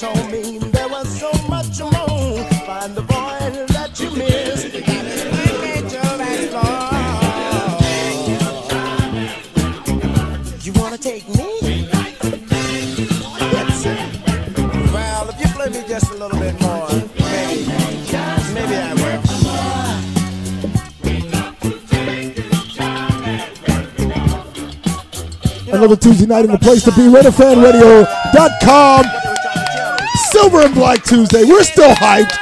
told me there was so much more. Find the boy that you miss. You gotta make your back long. You wanna take me? Yes. Well, if you play me just a little bit more, maybe I will. Another Tuesday night in the place to be, RaiderFanRadio.com. Silver and Black Tuesday. We're still hyped.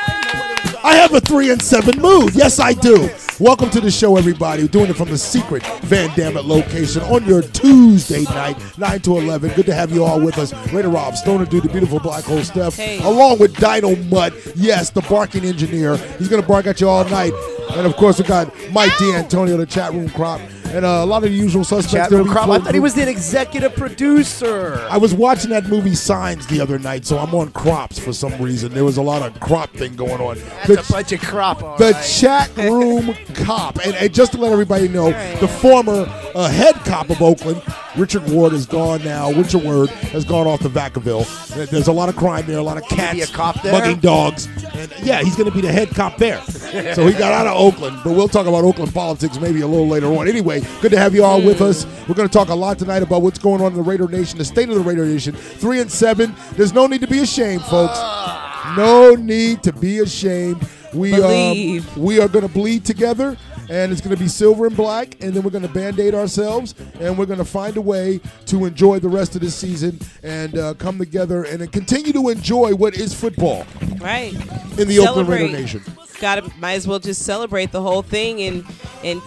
I have a 3-7 mood. Yes, I do. Welcome to the show, everybody. We're doing it from the secret Van Damme location on your Tuesday night, 9 to 11. Good to have you all with us. Raider Rob, Stoner Dude, the beautiful Black Hole Steph, along with Dino Mutt. Yes, the barking engineer. He's going to bark at you all night. And, of course, we got Mike D'Antonio, the chat room crop. And a lot of the usual suspects. I thought he was an executive producer. I was watching that movie Signs the other night, so I'm on crops for some reason. There was a lot of crop thing going on. That's a bunch of crop. The chat room cop. And just to let everybody know, the former head cop of Oakland, Richard Ward, is gone now. Richard Ward has gone off to Vacaville. There's a lot of crime there, a lot of cats mugging dogs. And yeah, he's going to be the head cop there. So he got out of Oakland, but we'll talk about Oakland politics maybe a little later on. Anyway, good to have you all with us. We're going to talk a lot tonight about what's going on in the Raider Nation, the state of the Raider Nation. 3-7. There's no need to be ashamed, folks. No need to be ashamed. We are going to bleed together, and it's going to be silver and black, and then we're going to Band-Aid ourselves, and we're going to find a way to enjoy the rest of this season and come together and continue to enjoy what is football. Right. In the Oakland Raider Nation. Might as well just celebrate the whole thing and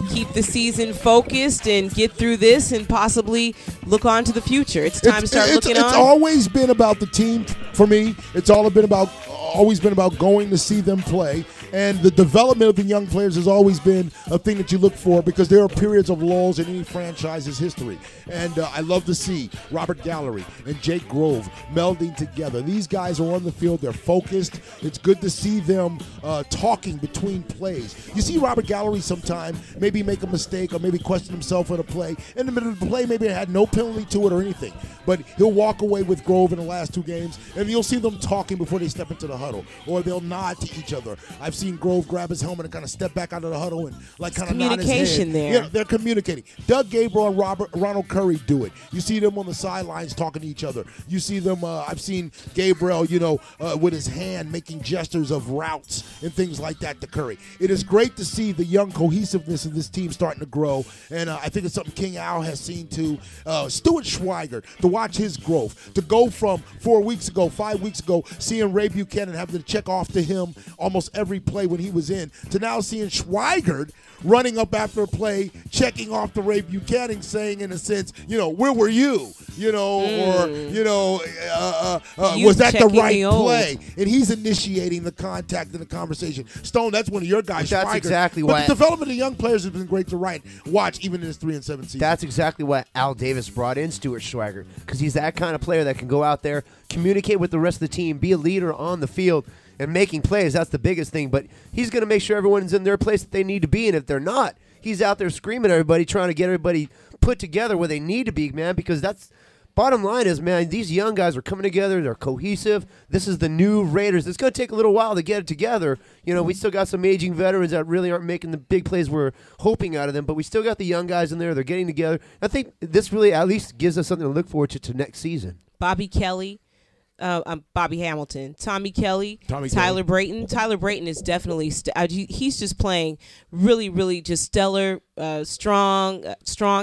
keep the season focused and get through this and possibly look on to the future. It's time to start looking on. It's always been about the team for me. It's always been about going to see them play. And the development of the young players has always been a thing that you look for because there are periods of lulls in any franchise's history. And I love to see Robert Gallery and Jake Grove melding together. These guys are on the field. They're focused. It's good to see them talking between plays. You see Robert Gallery sometime maybe make a mistake or maybe question himself on a play. In the middle of the play, maybe it had no penalty to it or anything. But he'll walk away with Grove in the last 2 games, and you'll see them talking before they step into the huddle. Or they'll nod to each other. I've seen Grove grab his helmet and kind of step back out of the huddle and kind of nod his head. Communication there. Yeah, they're communicating. Doug Gabriel and Ronald Curry do it. You see them on the sidelines talking to each other. You see them, I've seen Gabriel, with his hand making gestures of routes and things like that to Curry. It is great to see the young cohesiveness of this team starting to grow, and I think it's something King Al has seen too. Stuart Schweiger, to watch his growth, to go from 5 weeks ago, seeing Ray Buchanan having to check off to him almost every play when he was in, to now seeing Schweigert running up after a play, checking off to Ray Buchanan, saying in a sense, where were you? Was that the right play? And he's initiating the contact and the conversation. Stone, that's one of your guys. That's Schweigert. Exactly but why. The development of young players has been great to watch, even in his 3-7 season. That's exactly why Al Davis brought in Stuart Schweiger, because he's that kind of player that can go out there, communicate with the rest of the team, be a leader on the field, and making plays. That's the biggest thing. But he's going to make sure everyone's in their place that they need to be. And if they're not, he's out there screaming at everybody, trying to get everybody put together where they need to be, man, because that's bottom line is, man, these young guys are coming together. They're cohesive. This is the new Raiders. It's going to take a little while to get it together. We still got some aging veterans that really aren't making the big plays we're hoping out of them, but we still got the young guys in there. They're getting together. I think this really at least gives us something to look forward to next season. Bobby Kelly. Bobby Hamilton, Tommy Kelly, Tyler Brayton. Tyler Brayton is definitely he's just playing really, really just stellar, strong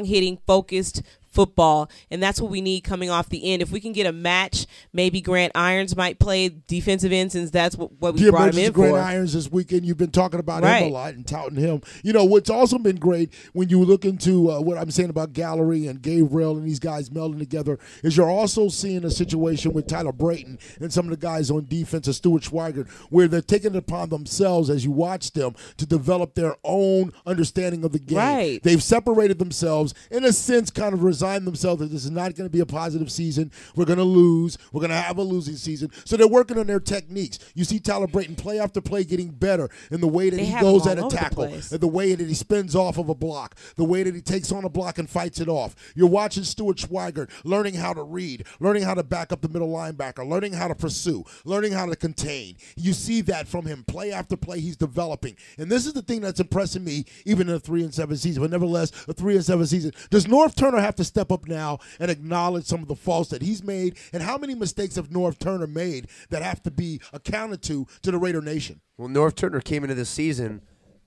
hitting, focused football, and that's what we need coming off the end. If we can get a match, maybe Grant Irons might play defensive end, since that's what we brought him in for. Grant Irons this weekend. You've been talking about him a lot and touting him. What's also been great when you look into what I'm saying about Gallery and Gabriel and these guys melding together is you're also seeing a situation with Tyler Brayton and some of the guys on defense, and Stuart Schweiger, where they're taking it upon themselves as you watch them to develop their own understanding of the game. Right. They've separated themselves in a sense, kind of resigned themselves that this is not going to be a positive season. We're going to lose. We're going to have a losing season. So they're working on their techniques. You see Tyler Brayton play after play getting better in the way that he goes at a tackle, the way that he spins off of a block, the way that he takes on a block and fights it off. You're watching Stuart Schweigert learning how to read, learning how to back up the middle linebacker, learning how to pursue, learning how to contain. You see that from him play after play. He's developing. And this is the thing that's impressing me even in a 3-7 season. But nevertheless, a 3-7 season. Does North Turner have to step up now and acknowledge some of the faults that he's made? And how many mistakes have North Turner made that have to be accounted to the Raider Nation? Well, North Turner came into this season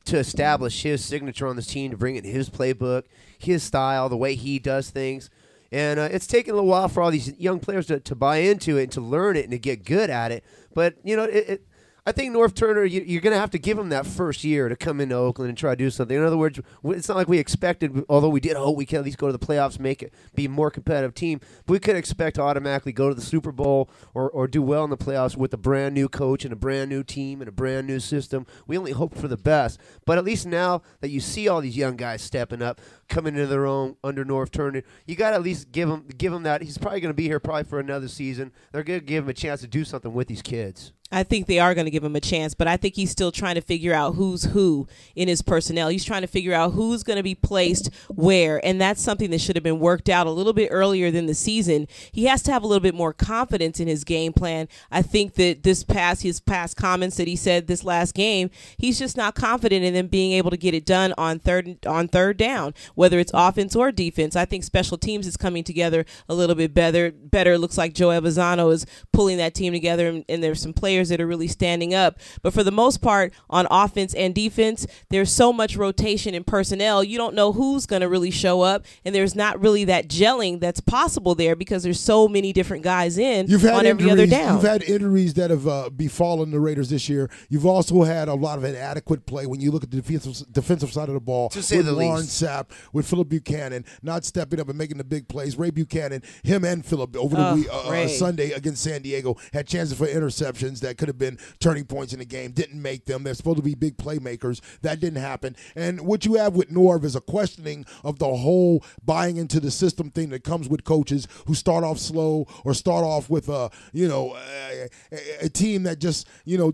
to establish his signature on this team, to bring in his playbook, his style, the way he does things. And it's taken a little while for all these young players to buy into it and to learn it and to get good at it. But, you know, I think North Turner, you're going to have to give him that first year to come into Oakland and try to do something. In other words, it's not like we expected, although we did hope we could at least go to the playoffs, make it be a more competitive team, but we could expect to automatically go to the Super Bowl or do well in the playoffs with a brand new coach and a brand new team and a brand new system. We only hope for the best. But at least now that you see all these young guys stepping up, coming into their own under North Turner, you got to at least give him that. He's probably going to be here probably for another season. They're going to give him a chance to do something with these kids. I think they are going to give him a chance, but I think he's still trying to figure out who's who in his personnel. He's trying to figure out who's going to be placed where, and that's something that should have been worked out a little bit earlier than the season. He has to have a little bit more confidence in his game plan. I think that his past comments that he said this last game, he's just not confident in them being able to get it done on third down, whether it's offense or defense. I think special teams is coming together a little bit better. It looks like Joe Abazano is pulling that team together, and there's some players that are really standing up. But for the most part, on offense and defense, there's so much rotation in personnel. You don't know who's going to really show up, and there's not really that gelling that's possible there because there's so many different guys every other down. You've had injuries that have befallen the Raiders this year. You've also had a lot of inadequate play when you look at the defensive side of the ball. To say with the Warren least. Sapp, with Phillip Buchanan not stepping up and making the big plays. Ray Buchanan, him and Phillip over the Sunday against San Diego had chances for interceptions that could have been turning points in the game, didn't make them. They're supposed to be big playmakers. That didn't happen. And what you have with Norv is a questioning of the whole buying into the system thing that comes with coaches who start off slow or start off with a team that just,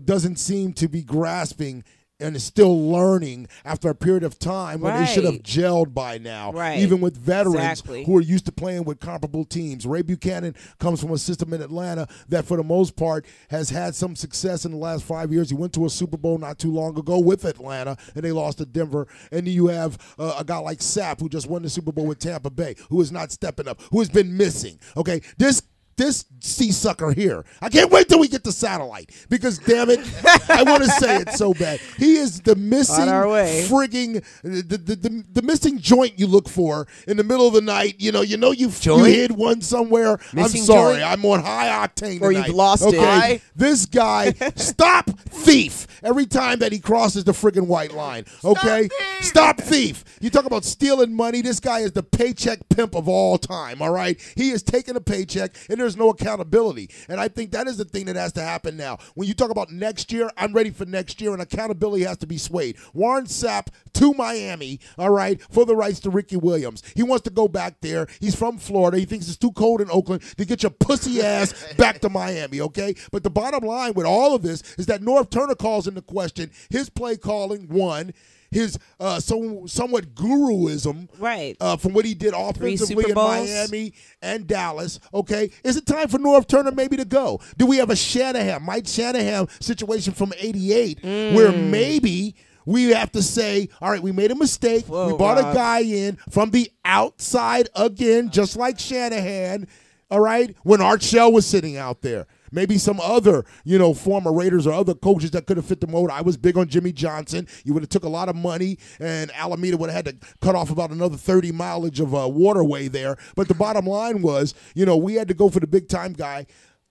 doesn't seem to be grasping and is still learning after a period of time when they should have gelled by now, even with veterans who are used to playing with comparable teams. Ray Buchanan comes from a system in Atlanta that, for the most part, has had some success in the last 5 years. He went to a Super Bowl not too long ago with Atlanta, and they lost to Denver. And then you have a guy like Sapp, who just won the Super Bowl with Tampa Bay, who is not stepping up, who has been missing. Okay, this sea-sucker here, I can't wait till we get the satellite because, damn it, I want to say it so bad. He is the missing frigging, the missing joint you look for in the middle of the night. You hid one somewhere. Missing I'm sorry. joint? I'm on high octane Or tonight. you've lost okay? it. This guy, stop thief every time that he crosses the friggin' white line. Okay? Stop thief. You talk about stealing money. This guy is the paycheck pimp of all time, all right? He is taking a paycheck, and there's no accountability. And I think that is the thing that has to happen now. When you talk about next year, I'm ready for next year, and accountability has to be swayed. Warren Sapp to Miami, all right, for the rights to Ricky Williams. He wants to go back there. He's from Florida. He thinks it's too cold in Oakland to get your pussy ass back to Miami, okay? But the bottom line with all of this is that North Turner calls into question his play calling, one, his somewhat guruism from what he did offensively in Miami and Dallas, okay? Is it time for North Turner maybe to go? Do we have a Mike Shanahan situation from 88 where maybe we have to say, all right, we made a mistake. We brought a guy in from the outside again, just like Shanahan, all right, when Art Shell was sitting out there. Maybe some other, former Raiders or other coaches that could have fit the mold. I was big on Jimmy Johnson. You would have took a lot of money, and Alameda would have had to cut off about another 30 mileage of waterway there. But the bottom line was, we had to go for the big-time guy.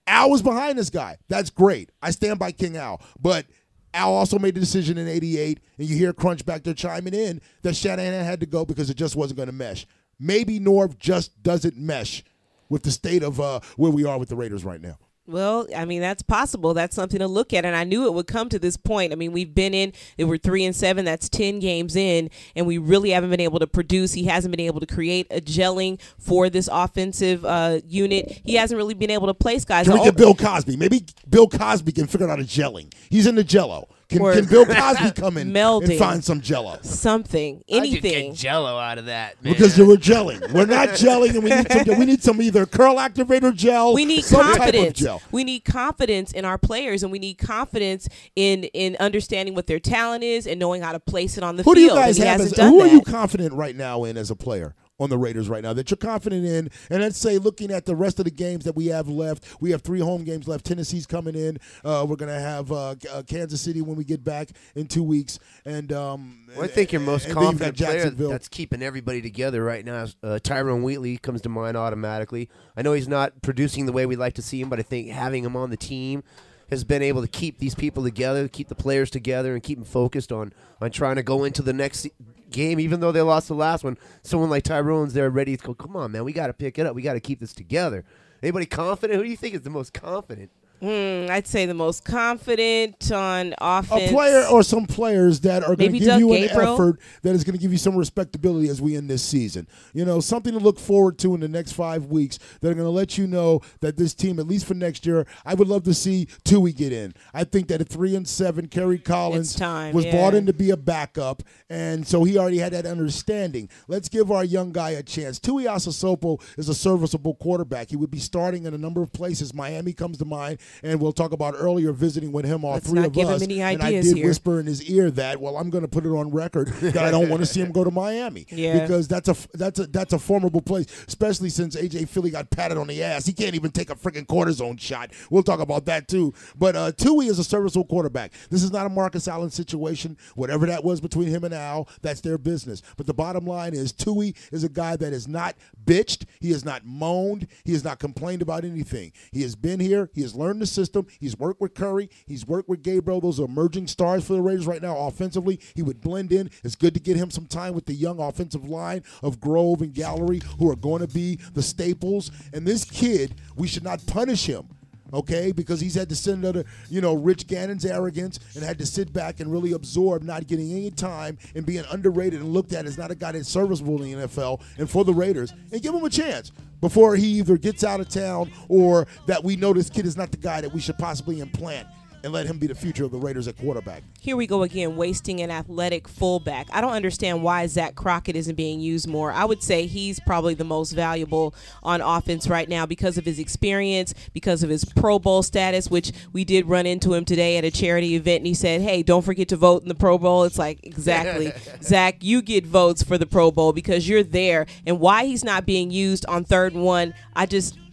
Al was behind this guy. That's great. I stand by King Al. But Al also made the decision in 88, and you hear Crunch back there chiming in, that Shanahan had to go because it just wasn't going to mesh. Maybe Norv just doesn't mesh with the state of where we are with the Raiders right now. Well, I mean, that's possible. That's something to look at. And I knew it would come to this point. I mean, we're 3-7. That's 10 games in, and we really haven't been able to produce. He hasn't been able to create a gelling for this offensive unit. He hasn't really been able to place guys. Can we get Bill Cosby? Maybe Bill Cosby can figure out a gelling. He's in the jello. Can Bill Cosby come in and find some jello? Something, anything. How'd you get jello out of that, man? Because you were gelling. We're not gelling, and we need some either curl activator gel. We need some confidence. Type of gel. We need confidence in our players, and we need confidence in understanding what their talent is and knowing how to place it on the field. Who do you guys have? Who are that. you confident right now in as a player on the Raiders right now that you're confident in? And let's say looking at the rest of the games that we have left, we have 3 home games left. Tennessee's coming in. We're going to have Kansas City when we get back in 2 weeks. And I think your most confident player that's keeping everybody together right now is Tyrone Wheatley comes to mind automatically. I know he's not producing the way we'd like to see him, but I think having him on the team has been able to keep these people together, keep the players together, and keep them focused on trying to go into the next game, even though they lost the last one. Someone like Tyrone's there ready to go, come on, man, we got to pick it up. We got to keep this together. Anybody confident? Who do you think is the most confident? I'd say the most confident on offense. A player or some players that are going to give you an Gabriel. effort that is going to give you some respectability as we end this season. You know, something to look forward to in the next 5 weeks that are going to let you know that this team, at least for next year, I would love to see Tui get in. I think that at 3-7, Kerry Collins was brought in to be a backup, and so he already had that understanding. Let's give our young guy a chance. Tui Asasopo is a serviceable quarterback. He would be starting in a number of places. Miami comes to mind. And we'll talk about earlier visiting with him, all three of us. And I did whisper in his ear that, well, I'm going to put it on record that I don't want to see him go to Miami because that's a formidable place, especially since A.J. Philly got patted on the ass. He can't even take a freaking cortisone shot. We'll talk about that too. But Tui is a serviceable quarterback. This is not a Marcus Allen situation. Whatever that was between him and Al, that's their business. But the bottom line is Tui is a guy that is not bitched. He has not moaned. He has not complained about anything. He has been here. He has learned the system. He's worked with Curry. He's worked with Gabriel. Those are emerging stars for the Raiders right now offensively. He would blend in. It's good to get him some time with the young offensive line of Grove and Gallery who are going to be the staples. And this kid, we should not punish him. Okay, because he's had to sit under, Rich Gannon's arrogance and had to sit back and really absorb not getting any time and being underrated and looked at as not a guy that's serviceable in the NFL and for the Raiders, and give him a chance before he either gets out of town or that we know this kid is not the guy that we should possibly implant and let him be the future of the Raiders at quarterback. Here we go again, wasting an athletic fullback. I don't understand why Zach Crockett isn't being used more. I would say he's probably the most valuable on offense right now because of his experience, because of his Pro Bowl status, which we did run into him today at a charity event, and he said, hey, don't forget to vote in the Pro Bowl. It's like, exactly. Zach, you get votes for the Pro Bowl because you're there. And why he's not being used on 3rd and 1,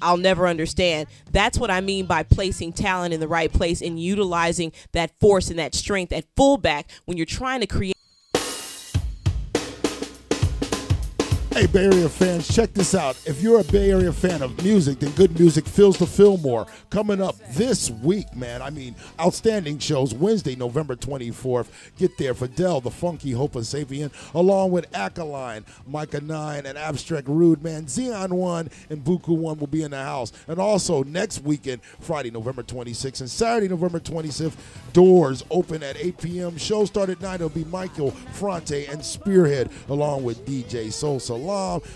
I'll never understand. That's what I mean by placing talent in the right place and utilizing that force and that strength at fullback when you're trying to create. Hey, Bay Area fans, check this out. If you're a Bay Area fan of music, then good music fills the Fillmore. Coming up this week, man. I mean, outstanding shows. Wednesday, November 24th. Get there for Dell, the Funky Hope of Sapien, along with Akaline, Micah 9, and Abstract Rude, man. Xeon 1 and Buku 1 will be in the house. And also next weekend, Friday, November 26th, and Saturday, November 27th, doors open at 8 p.m. Show start at 9. It'll be Michael Fronte and Spearhead, along with DJ Soul Salam,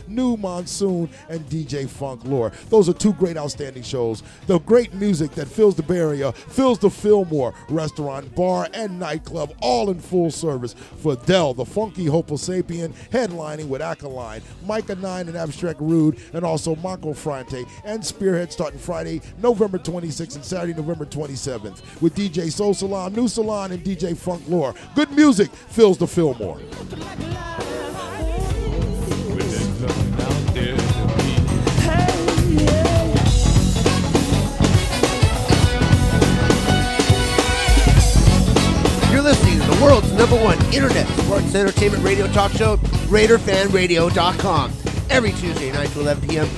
New Monsoon, and DJ Funk Lore. Those are 2 great outstanding shows. The great music that fills the Bay Area, fills the Fillmore restaurant, bar, and nightclub, all in full service for Dell, the Funky Hopo Sapien, headlining with Akaline, Micah 9 and Abstract Rude, and also Marco Fronte and Spearhead starting Friday, November 26th and Saturday, November 27th with DJ Soul Salam, New Salon, and DJ Funk Lore. Good music fills the Fillmore. You're listening to the world's #1 internet sports entertainment radio talk show, RaiderFanRadio.com. Every Tuesday night to 11 p.m.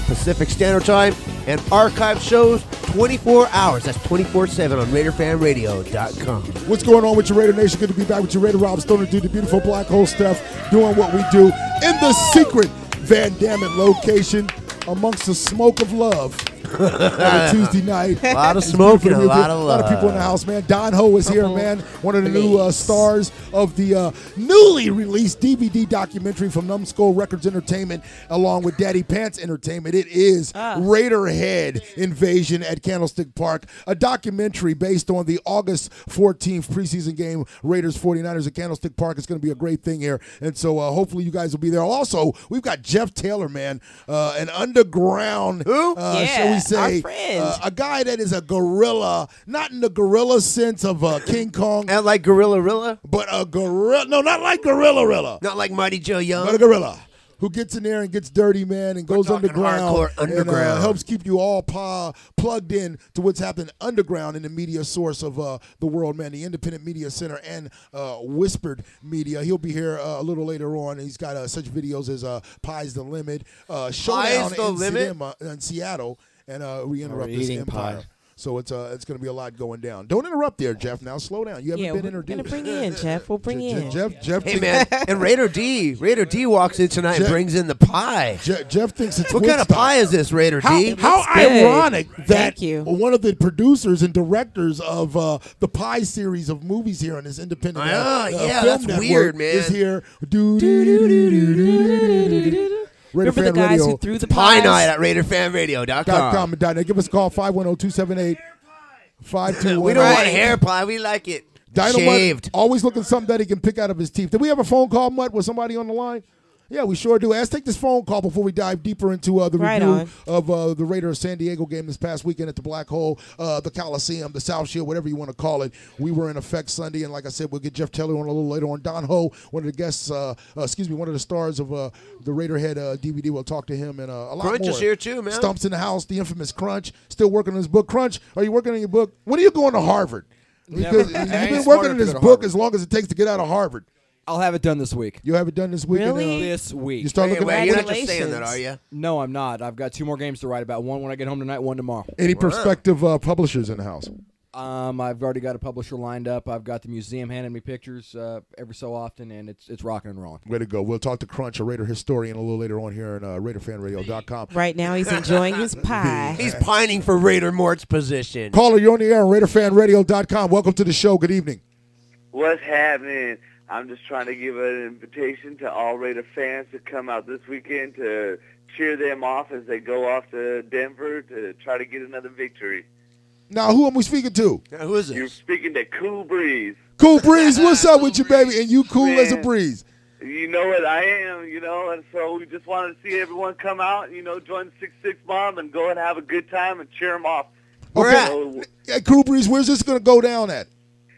Pacific Standard Time, and archive shows 24 hours. That's 24/7 on RaiderFanRadio.com. What's going on with your Raider Nation? Good to be back with your Raider Rob Stoner, do the beautiful Black Hole Steph, doing what we do in the secret Van Damme location. amongst the smoke of love on a Tuesday night. A lot of smoke and a lot of love. A lot of people in the house, man. Don Ho is here, man. One of the new stars of the newly released DVD documentary from Numbskull Records Entertainment, along with Daddy Pants Entertainment. It is Raiderhead Invasion at Candlestick Park, a documentary based on the August 14th preseason game, Raiders 49ers at Candlestick Park. It's going to be a great thing here, and so hopefully you guys will be there. Also, we've got Jeff Taylor, man, an underground, shall we say, a guy that is a gorilla, not in the gorilla sense of King Kong. And like Gorilla, but a gorilla. No, not like Gorilla. Not like Mighty Joe Young. But a gorilla who gets in there and gets dirty, man, and goes underground. And helps keep you all plugged in to what's happening underground in the media source of the world, man, the Independent Media Center and Whispered Media. He'll be here a little later on. He's got such videos as Pie's the Limit, Showdown in Seattle, and We Interrupt This Empire. Pie. So it's going to be a lot going down. Don't interrupt there, Jeff. Now slow down. You haven't been introduced. We're going to bring you in, Jeff. We'll bring you in. Jeff. Hey, man. And Raider D walks in tonight and brings in the pie. Jeff thinks it's what kind of pie is this, Raider D? How ironic that one of the producers and directors of the Pie series of movies here on this independent film that's network weird, man. is here. Remember the guys who threw the Pie pies? Night at RaiderFanRadio.com. Give us a call, 510-278-5219. We don't want hair pie. We like it shaved. Always looking for something that he can pick out of his teeth. Did we have a phone call, Mutt? Was somebody on the line? Yeah, we sure do. Let's take this phone call before we dive deeper into the review of the Raiders San Diego game this past weekend at the Black Hole, the Coliseum, the South Shield, whatever you want to call it. We were in effect Sunday, and like I said, we'll get Jeff Taylor on a little later on. Don Ho, one of the guests, one of the stars of the Raiderhead DVD. We'll talk to him and a lot Crunch more. Is here too, man. Stumps in the house, the infamous Crunch, still working on his book. Crunch, are you working on your book? When are you going to Harvard? Because you've been working on this book as long as it takes to get out of Harvard. I'll have it done this week. You have it done this week? Really? This week. You start looking at you're not just saying that, are you? No, I'm not. I've got 2 more games to write about. One when I get home tonight, one tomorrow. Any prospective publishers in the house? I've already got a publisher lined up. I've got the museum handing me pictures every so often, and it's rocking and rolling. Way to go. We'll talk to Crunch, a Raider historian, a little later on here on RaiderFanRadio.com. Right now he's enjoying his pie. He's pining for Raider Mort's position. Caller, you're on the air on RaiderFanRadio.com. Welcome to the show. Good evening. What's happening? I'm just trying to give an invitation to all Raider fans to come out this weekend to cheer them off as they go off to Denver to try to get another victory. Now, who am we speaking to? Who is this? You're speaking to Cool Breeze. Cool Breeze, what's up with you, baby? And you cool as a breeze. You know what I am, and so we just wanted to see everyone come out, join the 6-6 Mob and go and have a good time and cheer them off. Okay. Hey, Cool Breeze, where's this going to go down at?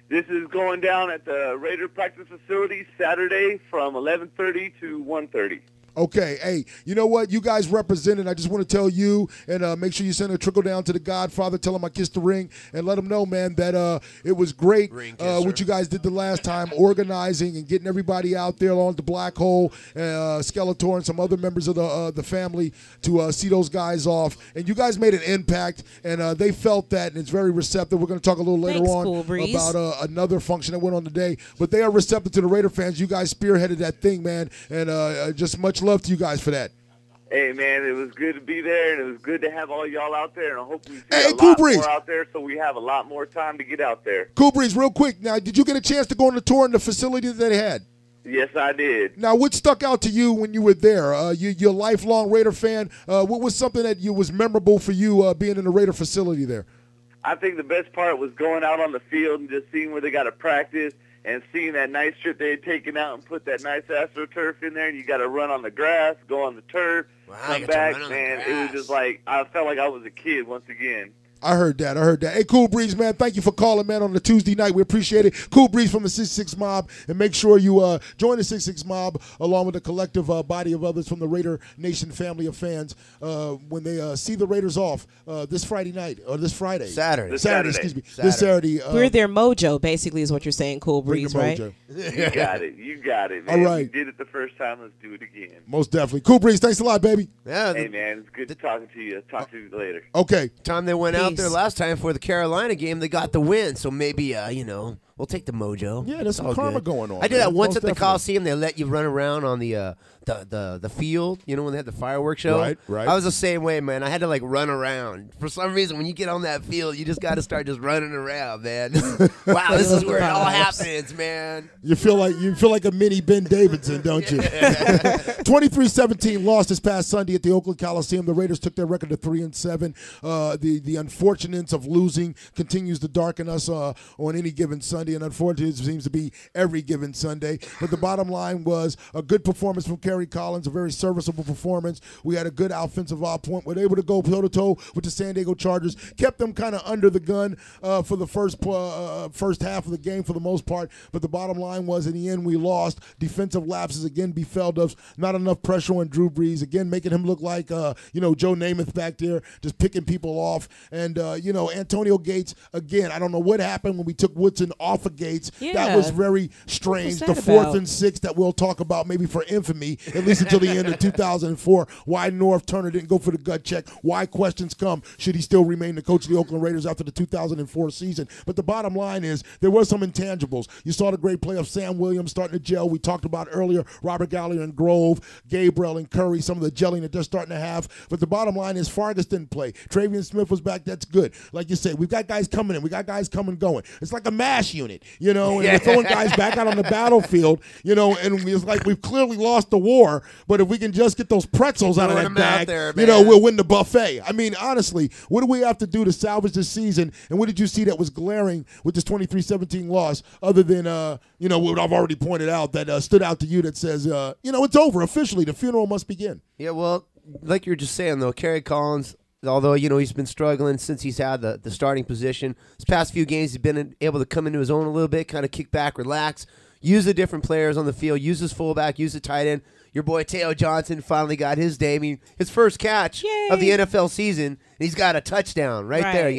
This is going down at the Raider practice facility Saturday from 11:30 to 1:30. Okay, hey, you know what? You guys represented. I just want to tell you and make sure you send a trickle down to the Godfather. Tell him I kissed the ring and let him know, man, that it was great what you guys did the last time, organizing and getting everybody out there along the Black Hole, Skeletor and some other members of the family to see those guys off. And you guys made an impact, and they felt that, and it's very receptive. We're going to talk a little later on about another function that went on today. But they are receptive to the Raider fans. You guys spearheaded that thing, man, and just much love to you guys for that. Hey, man, it was good to be there, and it was good to have all y'all out there, and I hope we see a Cool lot Breeze. more out there so we have a lot more time to get out there. Cool Breeze, real quick. Now, did you get a chance to go on the tour in the facility that they had? Yes, I did. Now, what stuck out to you when you were there? You're a lifelong Raider fan. What was something that was memorable for you being in the Raider facility there? I think the best part was going out on the field and just seeing where they got to practice and seeing that nice strip they had taken out and put that nice AstroTurf in there, and you got to run on the grass, go on the turf, come back. Man, it was just like I felt like I was a kid once again. I heard that. Hey, Cool Breeze, man, thank you for calling, man, on the Tuesday night. We appreciate it. Cool Breeze from the 6-6 Mob, and make sure you join the 6-6 Mob along with a collective body of others from the Raider Nation family of fans when they see the Raiders off this Friday night, or this Friday. Saturday, excuse me. This Saturday. We're their mojo, basically, is what you're saying, Cool Breeze, right? You got it, man. All right. We did it the first time. Let's do it again. Most definitely. Cool Breeze, thanks a lot, baby. Yeah. Hey, man, it's good talking to you. Talk to you later. Okay. Time they went out. out there last time for the Carolina game. They got the win, so maybe we'll take the mojo. Yeah, there's some karma going on. I did that once Most at the definitely. Coliseum. They let you run around on the field, when they had the fireworks show. Right. I was the same way, man. I had to run around. For some reason, when you get on that field, you just got to start just running around, man. Wow, this is where it all happens, man. You feel like a mini Ben Davidson, don't you? 23-17 lost this past Sunday at the Oakland Coliseum. The Raiders took their record to 3-7. The unfortunates of losing continues to darken us on any given Sunday, and unfortunately, it seems to be every given Sunday. But the bottom line was a good performance from Kerry Collins, a very serviceable performance. We had a good offensive point. We were able to go toe-to-toe with the San Diego Chargers, kept them kind of under the gun for the first half of the game for the most part. But the bottom line was, in the end, we lost. Defensive lapses again befell us. Not enough pressure on Drew Brees, again making him look like Joe Namath back there, just picking people off. And Antonio Gates, again, I don't know what happened when we took Woodson off of Gates. Yeah. That was very strange. The 4th and 6 that we'll talk about maybe for infamy, at least until the end of 2004. Why North Turner didn't go for the gut check. Why questions come. Should he still remain the coach of the Oakland Raiders after the 2004 season? But the bottom line is there were some intangibles. You saw the great play of Sam Williams starting to gel. We talked about earlier Robert Gallagher and Grove, Gabriel and Curry, some of the gelling that they're starting to have. But the bottom line is Fargus didn't play. Travian Smith was back. That's good. Like you say, we've got guys coming in. We got guys coming and going. It's like a MASH unit, and we're throwing guys back out on the battlefield, and it's like we've clearly lost the war, but if we can just get those pretzels out of that bag, we'll win the buffet. I mean, honestly, what do we have to do to salvage this season, and what did you see that was glaring with this 23-17 loss, other than, what I've already pointed out that stood out to you that says, it's over officially, the funeral must begin? Yeah, well, like you were just saying, though, Kerry Collins, although, he's been struggling since he's had the starting position. His past few games, he's been able to come into his own a little bit, kind of kick back, relax, use the different players on the field, use his fullback, use the tight end. Your boy Teo Johnson finally got his day. I mean, his first catch of the NFL season, and he's got a touchdown right there.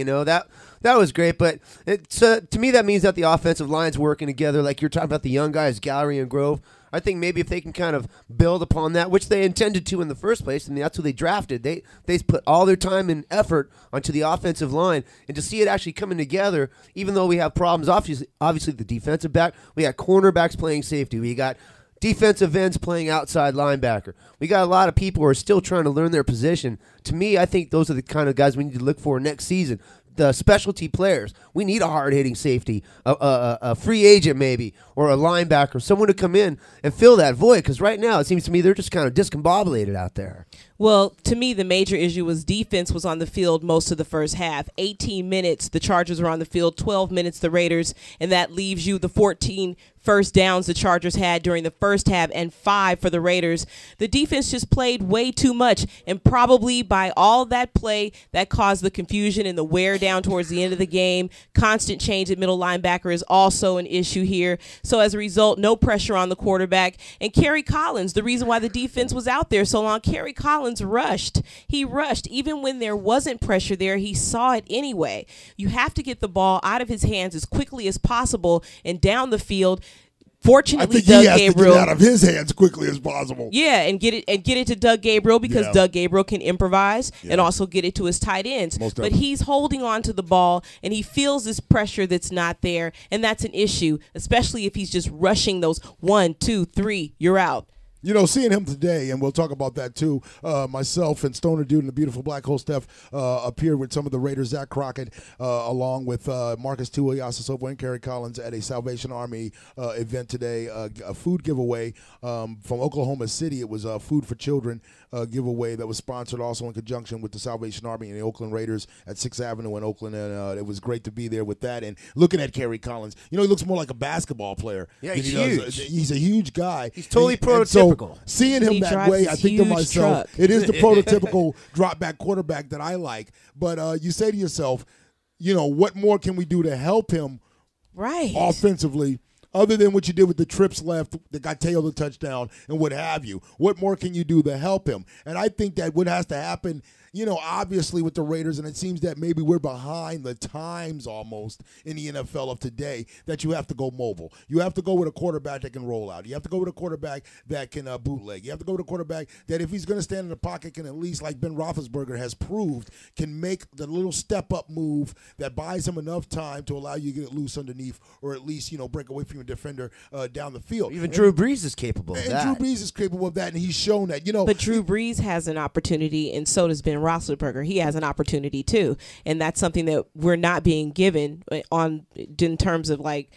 That was great. But to me, that means that the offensive line's working together. Like you're talking about the young guys, Gallery and Grove. I think maybe if they can kind of build upon that, which they intended to in the first place, I mean, that's who they drafted. They put all their time and effort onto the offensive line, and to see it actually coming together, even though we have problems, obviously the defensive back, we got cornerbacks playing safety, we got defensive ends playing outside linebacker. We got a lot of people who are still trying to learn their position. To me, I think those are the kind of guys we need to look for next season. The specialty players. We need a hard-hitting safety, a free agent maybe, or a linebacker, someone to come in and fill that void, because right now it seems to me they're just kind of discombobulated out there. Well, to me, the major issue was defense was on the field most of the first half. 18 minutes, the Chargers were on the field, 12 minutes, the Raiders, and that leaves you the 14 first downs the Chargers had during the first half and 5 for the Raiders. The defense just played way too much, and probably by all that play, that caused the confusion and the wear down towards the end of the game. Constant change at middle linebacker is also an issue here. So as a result, no pressure on the quarterback. And Kerry Collins, the reason why the defense was out there so long, Kerry Collins rushed. He rushed. Even when there wasn't pressure there, he saw it anyway. You have to get the ball out of his hands as quickly as possible and down the field. Fortunately, I think Doug he has Gabriel, to get out of his hands quickly as possible. Yeah, and get it to Doug Gabriel, because Doug Gabriel can improvise and also get it to his tight ends. But he's holding on to the ball, and he feels this pressure that's not there, and that's an issue, especially if he's just rushing those 1, 2, 3, you're out. Seeing him today, and we'll talk about that too, myself and Stoner Dude and the beautiful Black Hole Steph appeared with some of the Raiders, Zach Crockett, along with Marcus Tuiasosopo and Kerry Collins at a Salvation Army event today, a food giveaway from Oklahoma City. It was a Food for Children giveaway that was sponsored also in conjunction with the Salvation Army and the Oakland Raiders at 6th Avenue in Oakland, and it was great to be there with that. And looking at Kerry Collins, he looks more like a basketball player. Yeah, he's huge. He's a huge guy. He's totally prototypical. So seeing him that way, I think to myself, it is the prototypical drop back quarterback that I like. But you say to yourself, what more can we do to help him offensively? Other than what you did with the trips left that got Teo the touchdown and what have you. What more can you do to help him? And I think that what has to happen obviously with the Raiders, and it seems that maybe we're behind the times almost in the NFL of today, that you have to go mobile. You have to go with a quarterback that can roll out. You have to go with a quarterback that can bootleg. You have to go with a quarterback that, if he's going to stand in the pocket, can at least, like Ben Roethlisberger has proved, can make the little step-up move that buys him enough time to allow you to get it loose underneath, or at least, break away from your defender down the field. Even Drew Brees is capable of that. And Drew Brees is capable of that, and he's shown that. But Drew Brees has an opportunity, and so does Ben Roethlisberger. He has an opportunity too, and that's something that we're not being given in terms of like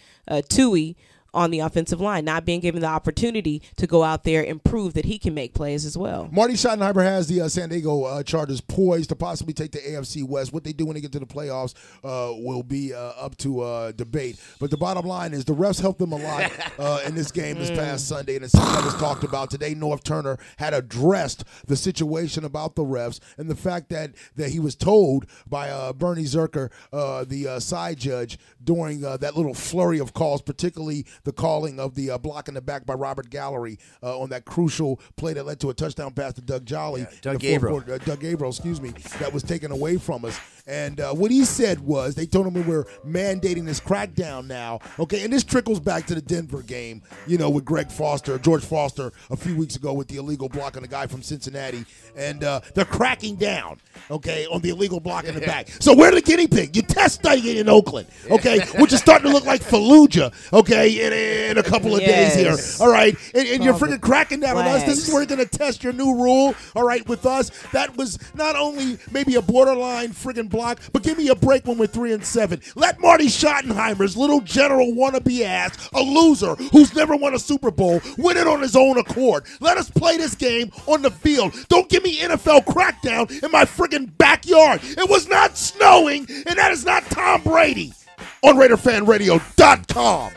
Tui on the offensive line, not being given the opportunity to go out there and prove that he can make plays as well. Marty Schottenheimer has the San Diego Chargers poised to possibly take the AFC West. What they do when they get to the playoffs will be up to debate. But the bottom line is the refs helped them a lot in this game this past Sunday, and it's something that was talked about today. North Turner had addressed the situation about the refs and the fact that he was told by Bernie Zerker, the side judge, during that little flurry of calls, particularly the calling of the block in the back by Robert Gallery on that crucial play that led to a touchdown pass to Doug Jolly. Doug Gabriel, that was taken away from us. And what he said was, they told him we were mandating this crackdown now. Okay, and this trickles back to the Denver game, with George Foster a few weeks ago with the illegal block on the guy from Cincinnati. And they're cracking down, okay, on the illegal block in the back. So we're the guinea pig. You test study it in Oakland, okay, which is starting to look like Fallujah, okay, in a couple of days here. All right, and you're freaking cracking down on us. This is where you're going to test your new rule, all right, with us. That was not only maybe a borderline friggin' block, but give me a break when we're 3-7. Let Marty Schottenheimer's little general wannabe ass, a loser who's never won a Super Bowl, win it on his own accord. Let us play this game on the field. Don't give me NFL crackdown in my friggin' backyard. It was not snowing, and that is not Tom Brady. On RaiderFanRadio.com.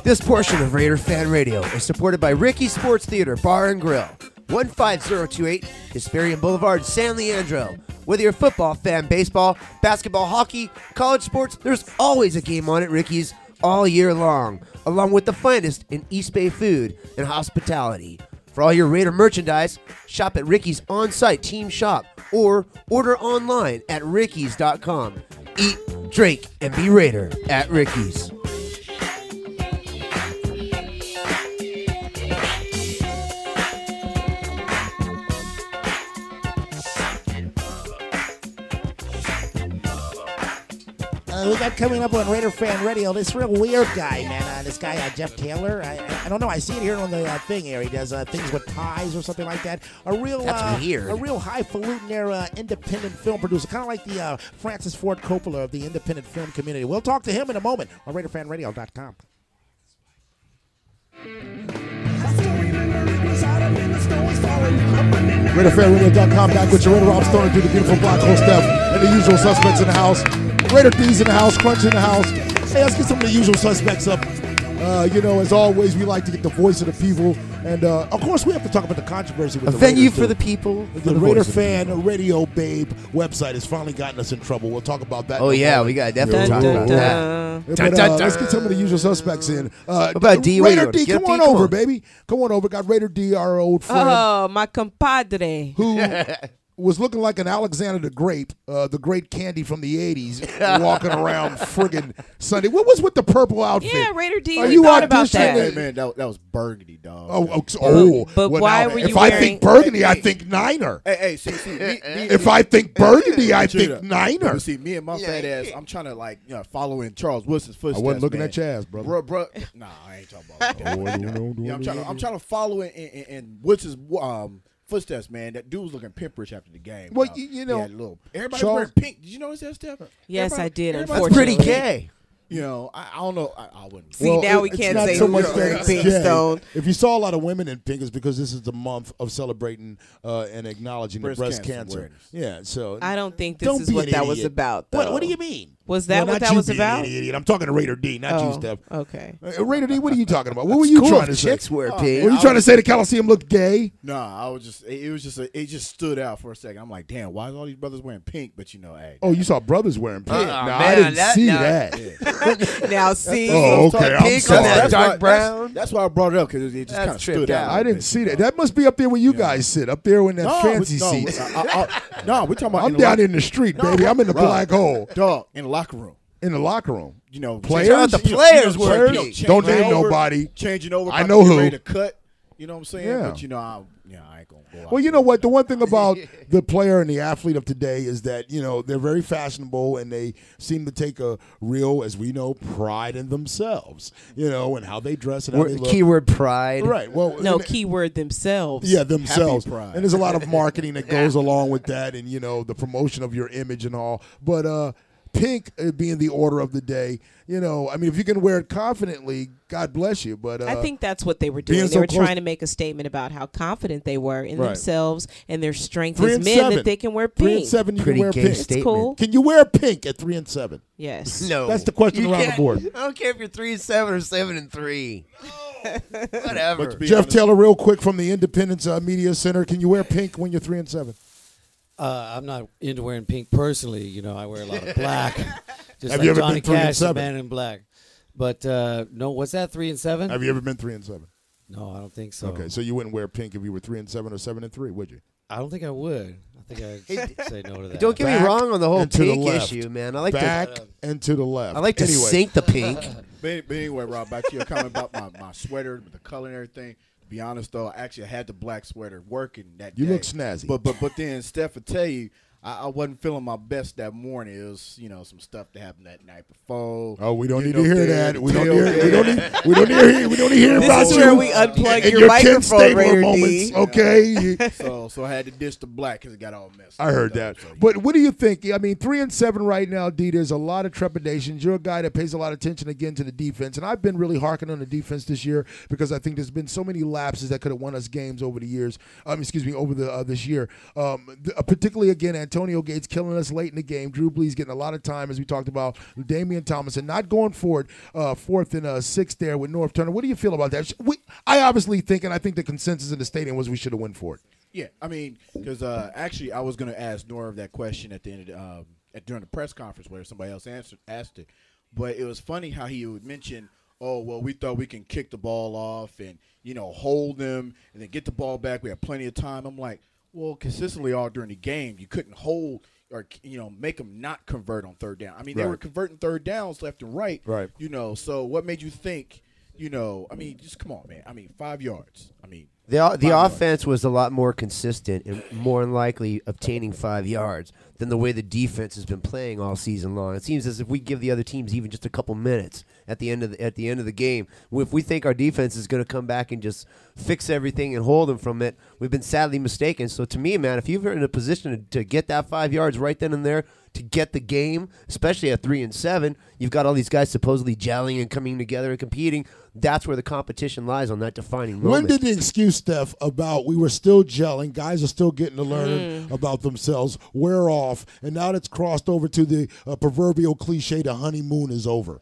This portion of Raider Fan Radio is supported by Ricky's Sports Theater Bar and Grill, 15028 Hesperian Boulevard, San Leandro. Whether you're a football fan, baseball, basketball, hockey, college sports, there's always a game on at Ricky's all year long, along with the finest in East Bay food and hospitality. For all your Raider merchandise, shop at Ricky's on-site team shop or order online at rickys.com. Eat, drink, and be Raider at Ricky's. We got coming up on Raider Fan Radio this real weird guy, man. This guy, Jeff Taylor. I don't know. I see it here on the thing here. He does things with pies or something like that. That's weird. A real highfalutin independent film producer, kind of like the Francis Ford Coppola of the independent film community. We'll talk to him in a moment on RaiderFanRadio.com. RaiderFanRadio.com, back with your Raider Rob Stone and do the beautiful Black Hole Steph and the usual suspects in the house. Raider D's in the house, Crunch in the house. Hey, let's get some of the usual suspects up. As always, we like to get the voice of the people. And, of course, we have to talk about the controversy with a the venue Raiders, for the people. The Raider Fan Radio Babe website has finally gotten us in trouble. We'll talk about that. Oh, yeah, we got to definitely talk about that. But, let's get some of the usual suspects in. What about D? Raider D, come on over, baby. Come on over. Got Raider D, our old friend. Oh, my compadre. Who was looking like an Alexander the Great Candy from the 80s, walking around friggin' Sunday. What was with the purple outfit? Yeah, Raider D, you thought about that. Hey, man, that was burgundy, dog. But why were you If I think burgundy, I think Niner. Hey, see, if I think burgundy, I think Niner. You see, me and my fat ass, I'm trying to follow in Charles Wilson's footsteps. I wasn't looking at your ass, brother. Bro, nah, I ain't talking about that. I'm trying to follow in Wilson's footsteps, man. That dude was looking pimperish after the game. Well, everybody wearing pink. Did you notice that, Steph? Yes, I did. That's Unfortunately, pretty gay. I don't know. I wouldn't. See, now we can't say so much wearing pink, Stone. If you saw a lot of women in pink, it's because this is the month of celebrating and acknowledging breast cancer. Yeah, so I don't think this is what that was about, though. What do you mean? Was that No, what not that you was being about? an idiot. I'm talking to Raider D, not you, Steph. Okay. Raider D, what are you talking about? What were you Cool trying if to say? chicks wear pink. Were you trying to say the Coliseum looked gay? No, I was just. It just stood out for a second. I'm like, damn, why is all these brothers wearing pink? But hey. Oh, you saw brothers wearing pink. No, man, I didn't see that- that. Now see. Oh, okay. I'm Pink on sorry. that dark brown. That's why I brought it up because it just That's kind of tripped stood out. out. I didn't see that. That must be up there where you guys sit, up there in that fancy seat. No, we're talking about. I'm down in the street, baby. I'm in the black hole. Dog, in the locker room. In the locker room. Players? The players were pink. Don't name nobody. Changing over. I know who. Ready to cut. You know what I'm saying? Yeah. But I ain't gonna go out. Well, you know what? The one thing about the player and the athlete of today is that, they're very fashionable and they seem to take a real, as we know, pride in themselves, and how they dress and how they look. Keyword pride. Right. Well, No, keyword themselves. Yeah, themselves. Happy pride. And there's a lot of marketing that goes along with that and, the promotion of your image and all. But pink being the order of the day, if you can wear it confidently, God bless you. But I think that's what they were doing. They so were close- trying to make a statement about how confident they were in Right. themselves and their strength 3 as and men 7. that they can wear 3 pink. and 7, you Pretty can wear gay pink. statement. It's cool. Can you wear pink at 3 and 7? Yes. No. That's the question You around the can't- board. I don't care if you're 3-7 or 7-3. Whatever. But to be Jeff honest- Taylor, real quick from the Independence Media Center, can you wear pink when you're 3 and 7? I'm not into wearing pink personally. I wear a lot of black. Just Have like you ever Johnny been 3 and Cash, the 7? Man in Black. But no, what's that? 3 and 7? Have you ever been 3 and 7? No, I don't think so. Okay, so you wouldn't wear pink if you were 3 and 7 or 7 and 3, would you? I don't think I would. I think I'd say no to that. Don't get Back me wrong on the whole and to the pink left. issue, man. I like Back to and to the left. I like to Anyway. sink the pink. But anyway, Rob, back to your comment about my sweater with the color and everything. To be honest, though, I actually had the black sweater working that You day. look snazzy. But then Steph would tell you, I wasn't feeling my best that morning. It was, some stuff that happened that night before. Oh, we don't need You to know, hear there, that. the We don't tailgate. need to hear about This is you where we unplug and your Ken microphone, Stabler Raider moments, D. okay? So I had to dish the black because it got all messed up. I heard that. So, But what do you think? 3 and 7 right now, D, there's a lot of trepidations. You're a guy that pays a lot of attention again to the defense. And I've been really harking on the defense this year because I think there's been so many lapses that could have won us games over the years. Over the this year. Particularly, again, Antonio Gates killing us late in the game. Drew Brees getting a lot of time, as we talked about. Damian Thomason not going forward, 4th and 6th there with North Turner. What do you feel about that? I obviously think, and I think the consensus in the stadium was we should have went for it. Yeah, because actually I was going to ask Norv that question at the end of during the press conference where somebody else asked it. But it was funny how he would mention, oh, well, we thought we can kick the ball off and, hold them and then get the ball back. We had plenty of time. I'm like, well, consistently all during the game, you couldn't hold or, make them not convert on third down. They were converting third downs left and right. Right. So what made you think, just come on, man. 5 yards. The offense was a lot more consistent and more than likely obtaining 5 yards than the way the defense has been playing all season long. It seems as if we give the other teams even just a couple minutes at the end of the game. If we think our defense is going to come back and just fix everything and hold them from it, we've been sadly mistaken. So to me, man, if you're in a position to get that 5 yards right then and there to get the game, especially at 3 and 7, you've got all these guys supposedly gelling and coming together and competing. That's where the competition lies on that defining moment. When did the excuse, Steph, about we were still gelling, guys are still getting to learn about themselves, wear off, and now that's crossed over to the proverbial cliche, the honeymoon is over?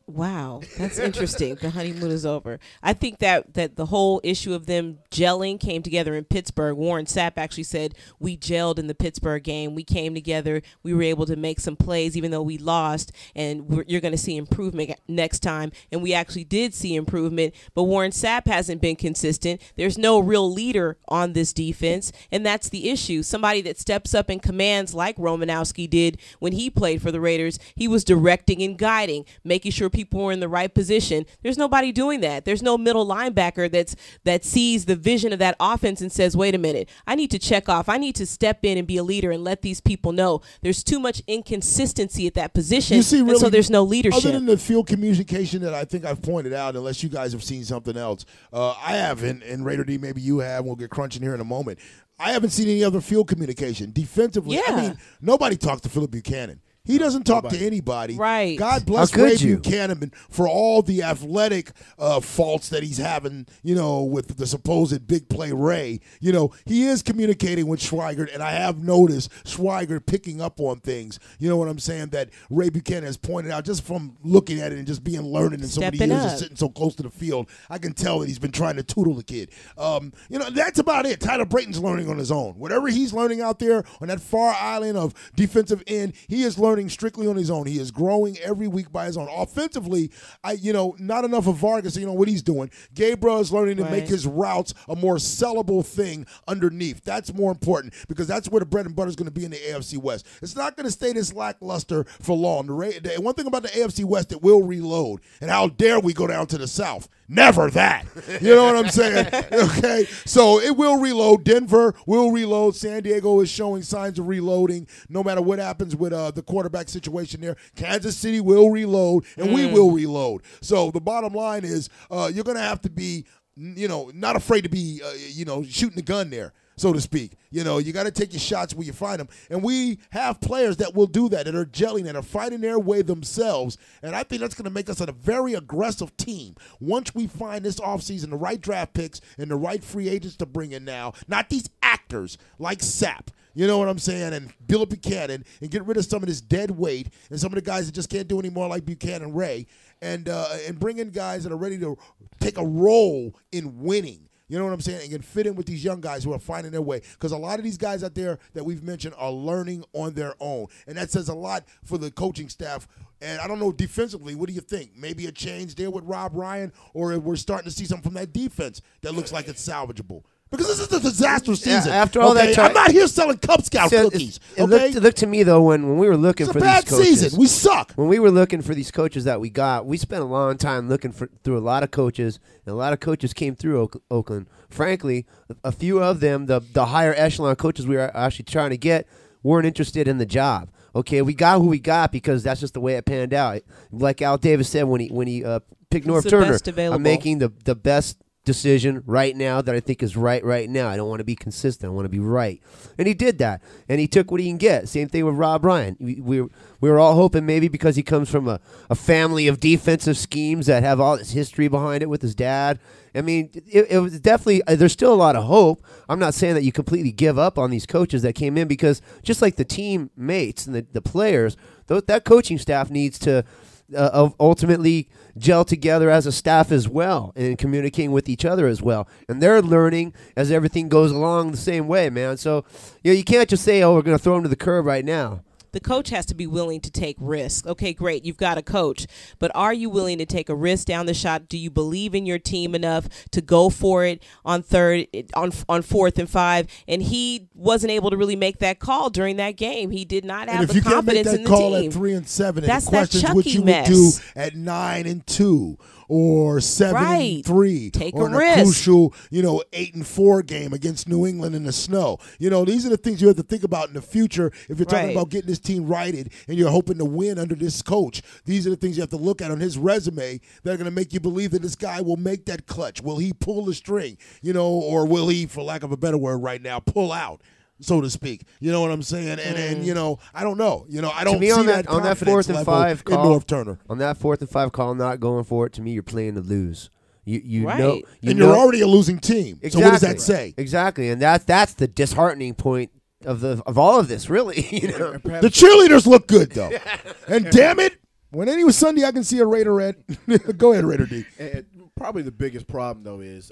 Wow, that's interesting. The honeymoon is over. I think that the whole issue of them gelling came together in Pittsburgh. Warren Sapp actually said we gelled in the Pittsburgh game. We came together. We were able to make some plays even though we lost, and you're going to see improvement next time. And we actually did see improvement, but Warren Sapp hasn't been consistent. There's no real leader on this defense, and that's the issue. Somebody that steps up and commands like Romanowski did when he played for the Raiders. He was directing and guiding, making sure people were in the right position. There's nobody doing that. There's no middle linebacker that sees the vision of that offense and says, wait a minute, I need to check off. I need to step in and be a leader and let these people know. There's too much inconsistency at that position, You see, really, and so there's no leadership. Other than the field communication that I think I've pointed out, unless you guys have seen something else, I haven't, and Raider D, maybe you have. We'll get crunching here in a moment. I haven't seen any other field communication. Defensively, Yeah. nobody talks to Philip Buchanan. He doesn't talk to anybody. Right. God bless Ray Buchanan for all the athletic faults that he's having, with the supposed big play Ray. He is communicating with Schweigert, and I have noticed Schweigert picking up on things. You know what I'm saying? That Ray Buchanan has pointed out just from looking at it and just being learning in so many years of sitting so close to the field. I can tell that he's been trying to tutor the kid. That's about it. Tyler Brayton's learning on his own. Whatever he's learning out there on that far island of defensive end, he is learning strictly on his own. He is growing every week by his own. Offensively, not enough of Vargas, what he's doing. Gabriel is learning to make his routes a more sellable thing underneath. That's more important because that's where the bread and butter is going to be in the AFC West. It's not going to stay this lackluster for long. The one thing about the AFC West, it will reload. And how dare we go down to the South? Never that. You know what I'm saying? Okay, so it will reload. Denver will reload. San Diego is showing signs of reloading no matter what happens with the quarterback situation there. Kansas City will reload, and we will reload. So the bottom line is you're going to have to be, not afraid to be, shooting the gun there, so to speak. You got to take your shots where you find them. And we have players that will do that are gelling, that are fighting their way themselves. And I think that's going to make us a very aggressive team. Once we find this offseason the right draft picks and the right free agents to bring in now, not these actors like Sapp. You know what I'm saying? And Bill Buchanan, and get rid of some of this dead weight and some of the guys that just can't do anymore like Buchanan Ray, and bring in guys that are ready to take a role in winning. You know what I'm saying? And can fit in with these young guys who are finding their way. Because a lot of these guys out there that we've mentioned are learning on their own. And that says a lot for the coaching staff. And I don't know, defensively, what do you think? Maybe a change there with Rob Ryan, or we're starting to see something from that defense that looks like it's salvageable? Because this is a disastrous season. After all that time, I'm not here selling Cub Scout cookies. It looked to me, though, when we were looking for these coaches. It's a bad season. We suck. When we were looking for these coaches that we got, we spent a long time looking through a lot of coaches, and a lot of coaches came through Oakland. Frankly, a few of them, the higher echelon coaches we were actually trying to get, weren't interested in the job. Okay, we got who we got because that's just the way it panned out. Like Al Davis said when he picked North Turner, I'm making the best decision right now that I think is right now. I don't want to be consistent. I want to be right. And he did that. And he took what he can get. Same thing with Rob Ryan. We were all hoping maybe because he comes from a family of defensive schemes that have all this history behind it with his dad. I mean, it was definitely, there's still a lot of hope. I'm not saying that you completely give up on these coaches that came in because just like the teammates and the players, that coaching staff needs to ultimately gel together as a staff as well and communicating with each other as well. And they're learning as everything goes along the same way, man. So, you can't just say, we're going to throw them to the curb right now. The coach has to be willing to take risks. Okay, great, you've got a coach, but are you willing to take a risk down the shot? Do you believe in your team enough to go for it on 4th and 5? And he wasn't able to really make that call during that game. He did not have the confidence in the team. If you can't make that call at 3 and 7, and the questions what you would do at 9 and 2. Or 7 and 3, take or a risk. Crucial, 8 and 4 game against New England in the snow. These are the things you have to think about in the future if you're talking about getting this team righted and you're hoping to win under this coach. These are the things you have to look at on his resume that are going to make you believe that this guy will make that clutch. Will he pull the string, or will he, for lack of a better word right now, pull out? So to speak, you know what I'm saying, and I don't know, I don't see that on that 4th and 5 call in North Turner. On that 4th and 5 call, not going for it. To me, you're playing to lose. You right. know, you're already a losing team. Exactly. So what does that say? Exactly, and that's the disheartening point of all of this, really. The cheerleaders look good though, and damn it, when any Sunday I can see a Raider at. Go ahead, Raider D. Probably the biggest problem though is,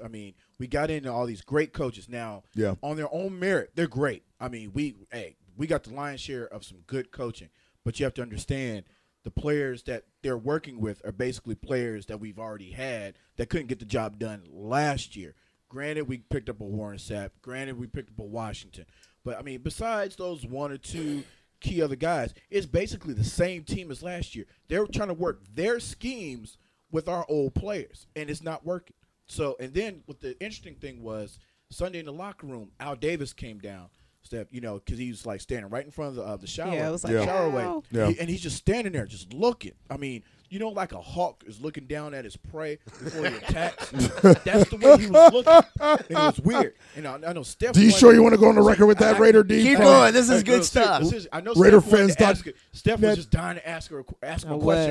we got into all these great coaches now. Yeah. On their own merit, they're great. We got the lion's share of some good coaching, but you have to understand the players that they're working with are basically players that we've already had that couldn't get the job done last year. Granted, we picked up a Warren Sapp. Granted, we picked up a Washington. But, besides those 1 or 2 key other guys, it's basically the same team as last year. They're trying to work their schemes with our old players, and it's not working. So, and then what the interesting thing was, Sunday in the locker room, Al Davis came down. Steph, because he was like standing right in front of the shower. Yeah, it was like, shower way. "Ow." Yeah. And he's just standing there, just looking. I mean, like a hawk is looking down at his prey before he attacks. That's the way he was looking. And it was weird. And I know Steph. Do you sure you want to go on the record with that, Raider D? Keep going. This is good stuff. I know Raider Steph was just dying to ask him a question,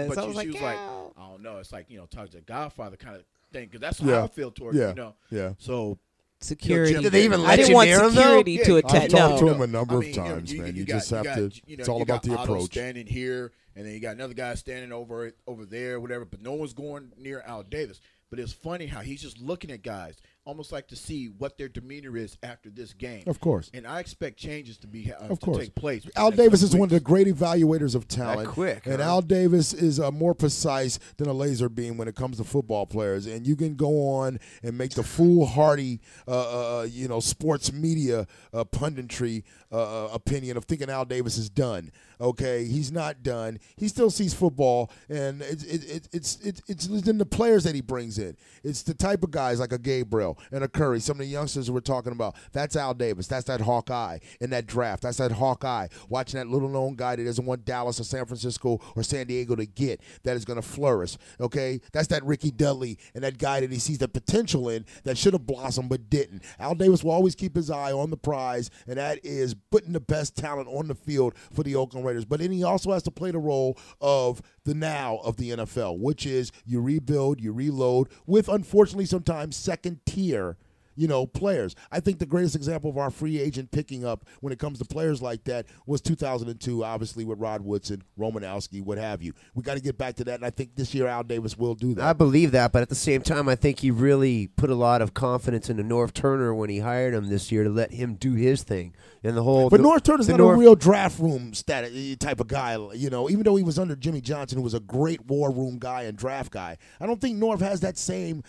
but I was she was like, like, I don't know. It's like, talking to the Godfather kind of thing, because that's how I feel towards Yeah. So security. Did they even I let didn't you want near him, though? security to I've attack. talked to No. him a number of times, man. You just have to. It's all about the Otto approach. standing here, and then you got another guy standing over there, whatever. But no one's going near Al Davis. But it's funny how he's just looking at guys, almost like to see what their demeanor is after this game. Of course. And I expect changes to be Of course. take place. Al Davis is one of the great evaluators of talent. That quick, and huh? Al Davis is more precise than a laser beam when it comes to football players. And you can go on and make the foolhardy, sports media punditry opinion of thinking Al Davis is done. Okay, he's not done. He still sees football, and it's in the players that he brings in. It's the type of guys like a Gabriel and a Curry, some of the youngsters we're talking about. That's Al Davis. That's that Hawkeye in that draft. That's that Hawkeye watching that little-known guy that doesn't want Dallas or San Francisco or San Diego to get, that is going to flourish. Okay, that's that Ricky Dudley and that guy that he sees the potential in that should have blossomed but didn't. Al Davis will always keep his eye on the prize, and that is putting the best talent on the field for the Oakland Raiders. But then he also has to play the role of the now of the NFL, which is you rebuild, you reload with, unfortunately, sometimes second-tier players. I think the greatest example of our free agent picking up when it comes to players like that was 2002, obviously, with Rod Woodson, Romanowski, what have you. We got to get back to that, and I think this year Al Davis will do that. I believe that, but at the same time, I think he really put a lot of confidence into Norv Turner when he hired him this year to let him do his thing. And the whole. But Norv Turner's not a real draft room type of guy, even though he was under Jimmy Johnson, who was a great war room guy and draft guy. I don't think Norv has that same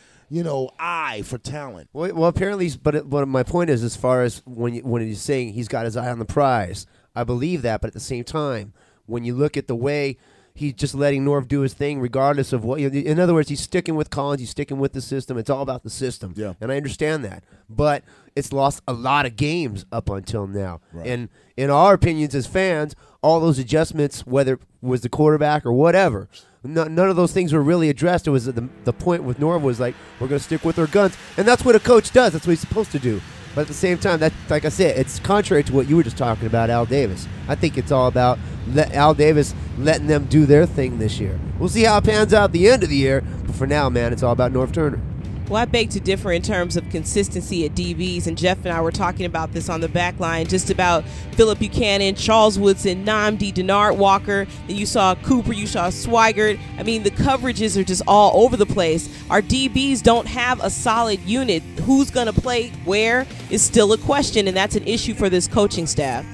eye for talent. Well, apparently, but my point is, as far as when he's saying he's got his eye on the prize, I believe that. But at the same time, when you look at the way he's just letting Norv do his thing, regardless of what. In other words, he's sticking with Collins. He's sticking with the system. It's all about the system. Yeah. And I understand that. But it's lost a lot of games up until now. Right. And in our opinions as fans, all those adjustments, whether it was the quarterback or whatever, none of those things were really addressed. It was the point with Norv was like, we're going to stick with our guns. And that's what a coach does. That's what he's supposed to do. But at the same time, that, like I said, it's contrary to what you were just talking about, Al Davis. I think it's all about Al Davis letting them do their thing this year. We'll see how it pans out at the end of the year. But for now, man, it's all about Norv Turner. Well, I beg to differ in terms of consistency at DBs, and Jeff and I were talking about this on the back line, just about Phillip Buchanan, Charles Woodson, Nnamdi, Denard Walker. Then you saw Cooper, you saw Swigert. I mean, the coverages are just all over the place. Our DBs don't have a solid unit. Who's going to play where is still a question, and that's an issue for this coaching staff.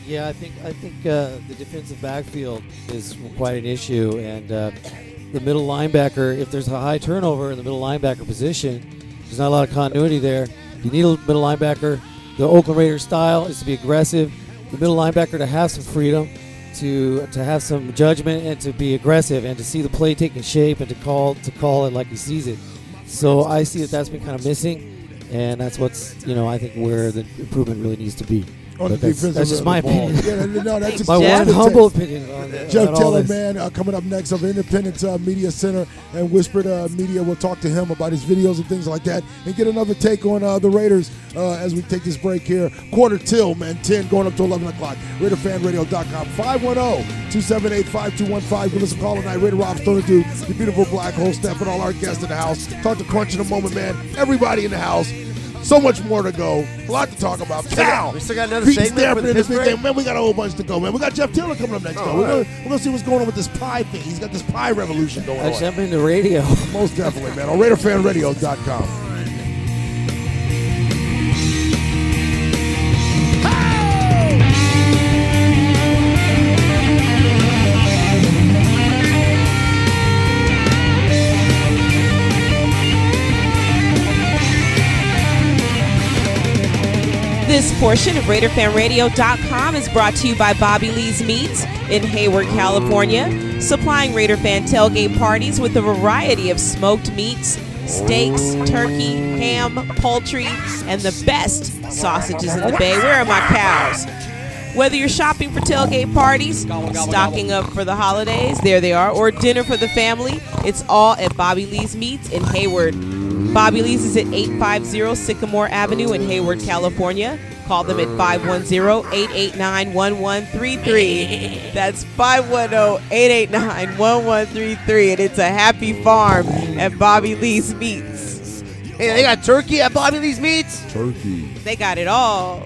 Yeah, I think the defensive backfield is quite an issue, and the middle linebacker, if there's a high turnover in the middle linebacker position, there's not a lot of continuity there. You need a middle linebacker. The Oakland Raiders style is to be aggressive. The middle linebacker to have some freedom, to have some judgment, and to be aggressive, and to see the play taking shape, and to call it like he sees it. So I see that's been kind of missing, and that's what's I think where the improvement really needs to be. That's just my opinion. Yeah, no, that's my one humble opinion on that. Jeff Taylor, man, coming up next of Independence Media Center and Whispered Media. We'll talk to him about his videos and things like that and get another take on the Raiders as we take this break here. Quarter till, man, 10 going up to 11 o'clock. RaiderFanRadio.com. 510-278-5215. Give us a call tonight. Raider Rob Stoner, dude, the beautiful black hole Steph, and all our guests in the house. Talk to Crunch in a moment, man. Everybody in the house. So much more to go. A lot to talk about. We still got another segment for the Pittsburgh? Man, we got a whole bunch to go, man. We got Jeff Taylor coming up next, though. We're gonna see what's going on with this pie thing. He's got this pie revolution going on. Actually, I'm into radio. Most definitely, man. On RaiderFanRadio.com. This portion of RaiderFanRadio.com is brought to you by Bobby Lee's Meats in Hayward, California, supplying Raider fan tailgate parties with a variety of smoked meats, steaks, turkey, ham, poultry, and the best sausages in the Bay. Where are my cows? Whether you're shopping for tailgate parties, stocking up for the holidays, there they are, or dinner for the family, it's all at Bobby Lee's Meats in Hayward. Bobby Lee's is at 850 Sycamore Avenue in Hayward, California. Call them at 510-889-1133. That's 510-889-1133. And it's a happy farm at Bobby Lee's Meats. Hey, they got turkey at Bobby Lee's Meats? Turkey. They got it all.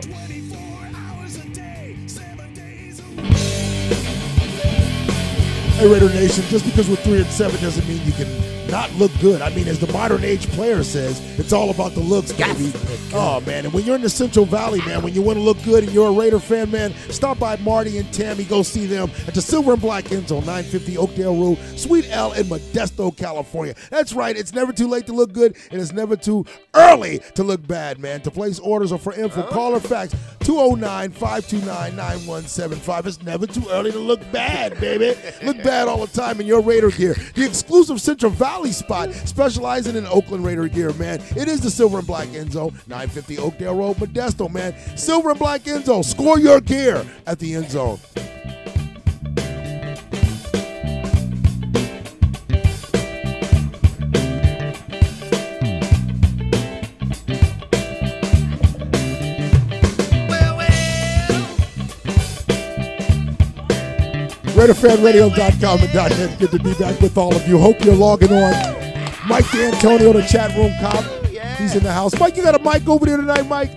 Hey, Raider Nation, just because we're 3-7 doesn't mean you can not look good. I mean, as the modern age player says, it's all about the looks, baby. Oh, man. And when you're in the Central Valley, man, when you want to look good and you're a Raider fan, man, stop by Marty and Tammy. Go see them at the Silver and Black Inn Zone, 950 Oakdale Road, Suite L in Modesto, California. That's right. It's never too late to look good, and it's never too early to look bad, man. To place orders or for info, call or fax 209-529-9175. It's never too early to look bad, baby. Look bad all the time in your Raider gear. The exclusive Central Valley spot specializing in Oakland Raider gear, man. It is the Silver and Black Inn Zone, 950 Oakdale Road, Modesto, man. Silver and Black Inn Zone. Score your gear at the End Zone. RaiderFanRadio.com and .net. Good to be back with all of you. Hope you're logging on. Mike D'Antonio, the chat room cop. He's in the house. Mike, you got a mic over there tonight, Mike?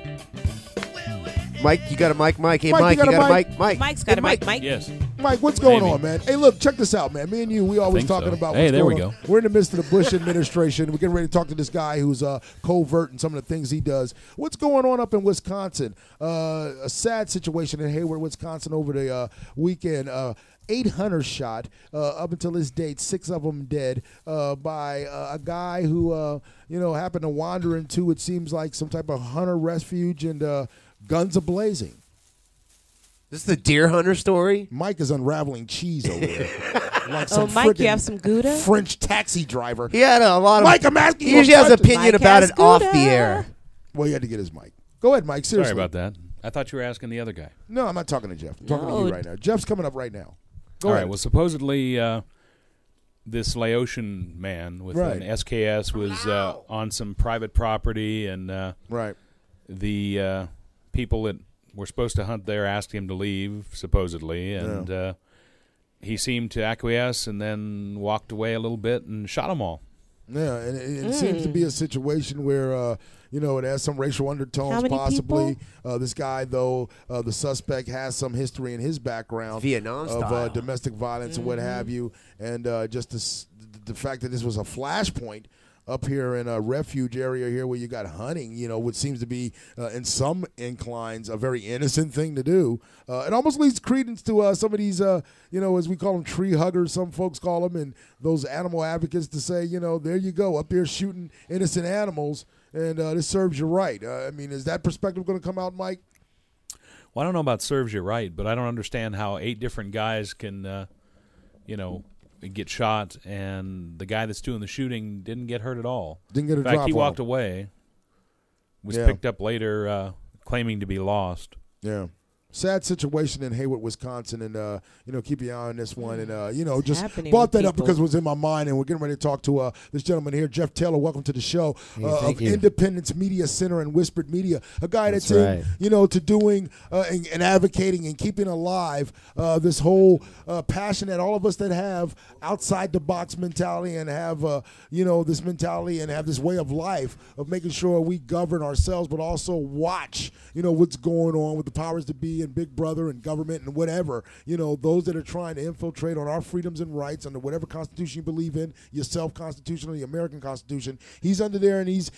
Mike, you got a mic, Mike. Hey, Mike, you got a mic, Mike. Mike's got a mic, Mike. Yes. Mike, what's going on, man? Hey, look, check this out, man. Me and you, we always talking about what's going on. We're in the midst of the Bush administration. We're getting ready to talk to this guy who's covert and some of the things he does. What's going on up in Wisconsin? A sad situation in Hayward, Wisconsin over the weekend. 8 hunters shot up until this date, 6 of them dead by a guy who happened to wander into, it seems like, some type of hunter refuge, and guns a-blazing. This is the deer hunter story? Mike is unraveling cheese over there. Like some Mike, you have some Gouda? French taxi driver. He had a lot of... Mike, I'm asking you. He usually has an opinion about it off the air. Well, you had to get his mic. Go ahead, Mike. Seriously. Sorry about that. I thought you were asking the other guy. No, I'm not talking to Jeff. I'm talking to you right now. Jeff's coming up right now. Go All ahead. right. Well, supposedly this Laotian man with an SKS was on some private property, and the people that were supposed to hunt there asked him to leave, supposedly, and he seemed to acquiesce and then walked away a little bit and shot them all. Yeah, and it seems to be a situation where it has some racial undertones, possibly. This guy, though, the suspect has some history in his background Vietnam of domestic violence and what have you, and just the fact that this was a flashpoint up here in a refuge area here where you got hunting, which seems to be, in some inclines, a very innocent thing to do. It almost leads credence to some of these, as we call them, tree huggers, some folks call them, and those animal advocates to say, there you go, up there shooting innocent animals, and this serves you right. I mean, is that perspective going to come out, Mike? Well, I don't know about serves you right, but I don't understand how 8 different guys can, get shot, and the guy that's doing the shooting didn't get hurt at all. Didn't get a drop. In fact, he off. walked away, was picked up later, claiming to be lost. Yeah. Sad situation in Hayward, Wisconsin, and keep your eye on this one, and just brought that up because it was in my mind, and we're getting ready to talk to this gentleman here, Jeff Taylor. Welcome to the show of Independence Media Center and Whispered Media, a guy that's in, to doing and advocating and keeping alive this whole passion that all of us that have outside the box mentality and have this mentality and have this way of life of making sure we govern ourselves, but also watch what's going on with the powers that be and Big Brother and government and whatever, those that are trying to infiltrate on our freedoms and rights under whatever constitution you believe in, yourself constitution or the American Constitution. He's under there, and he's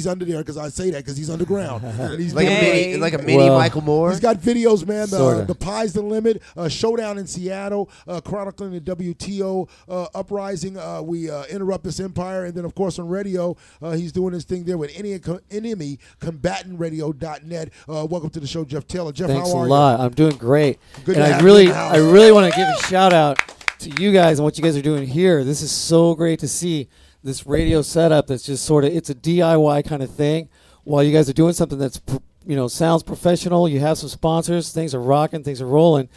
under there because I say that because he's underground. And he's like a mini Michael Moore. He's got videos, man. The Pie's the Limit, Showdown in Seattle, chronicling the WTO uprising. We interrupt this empire, and then of course on radio, he's doing his thing there with enemycombatantradio.net. Welcome to the show, Jeff Taylor. Jeff, Thanks how are you? I'm doing great. Good and to I have really you in the house. I really want to give a shout out to you guys and what you guys are doing here. This is so great to see this radio setup that's just sort of, it's a DIY kind of thing. While you guys are doing something that's, sounds professional, you have some sponsors, things are rocking, things are rolling.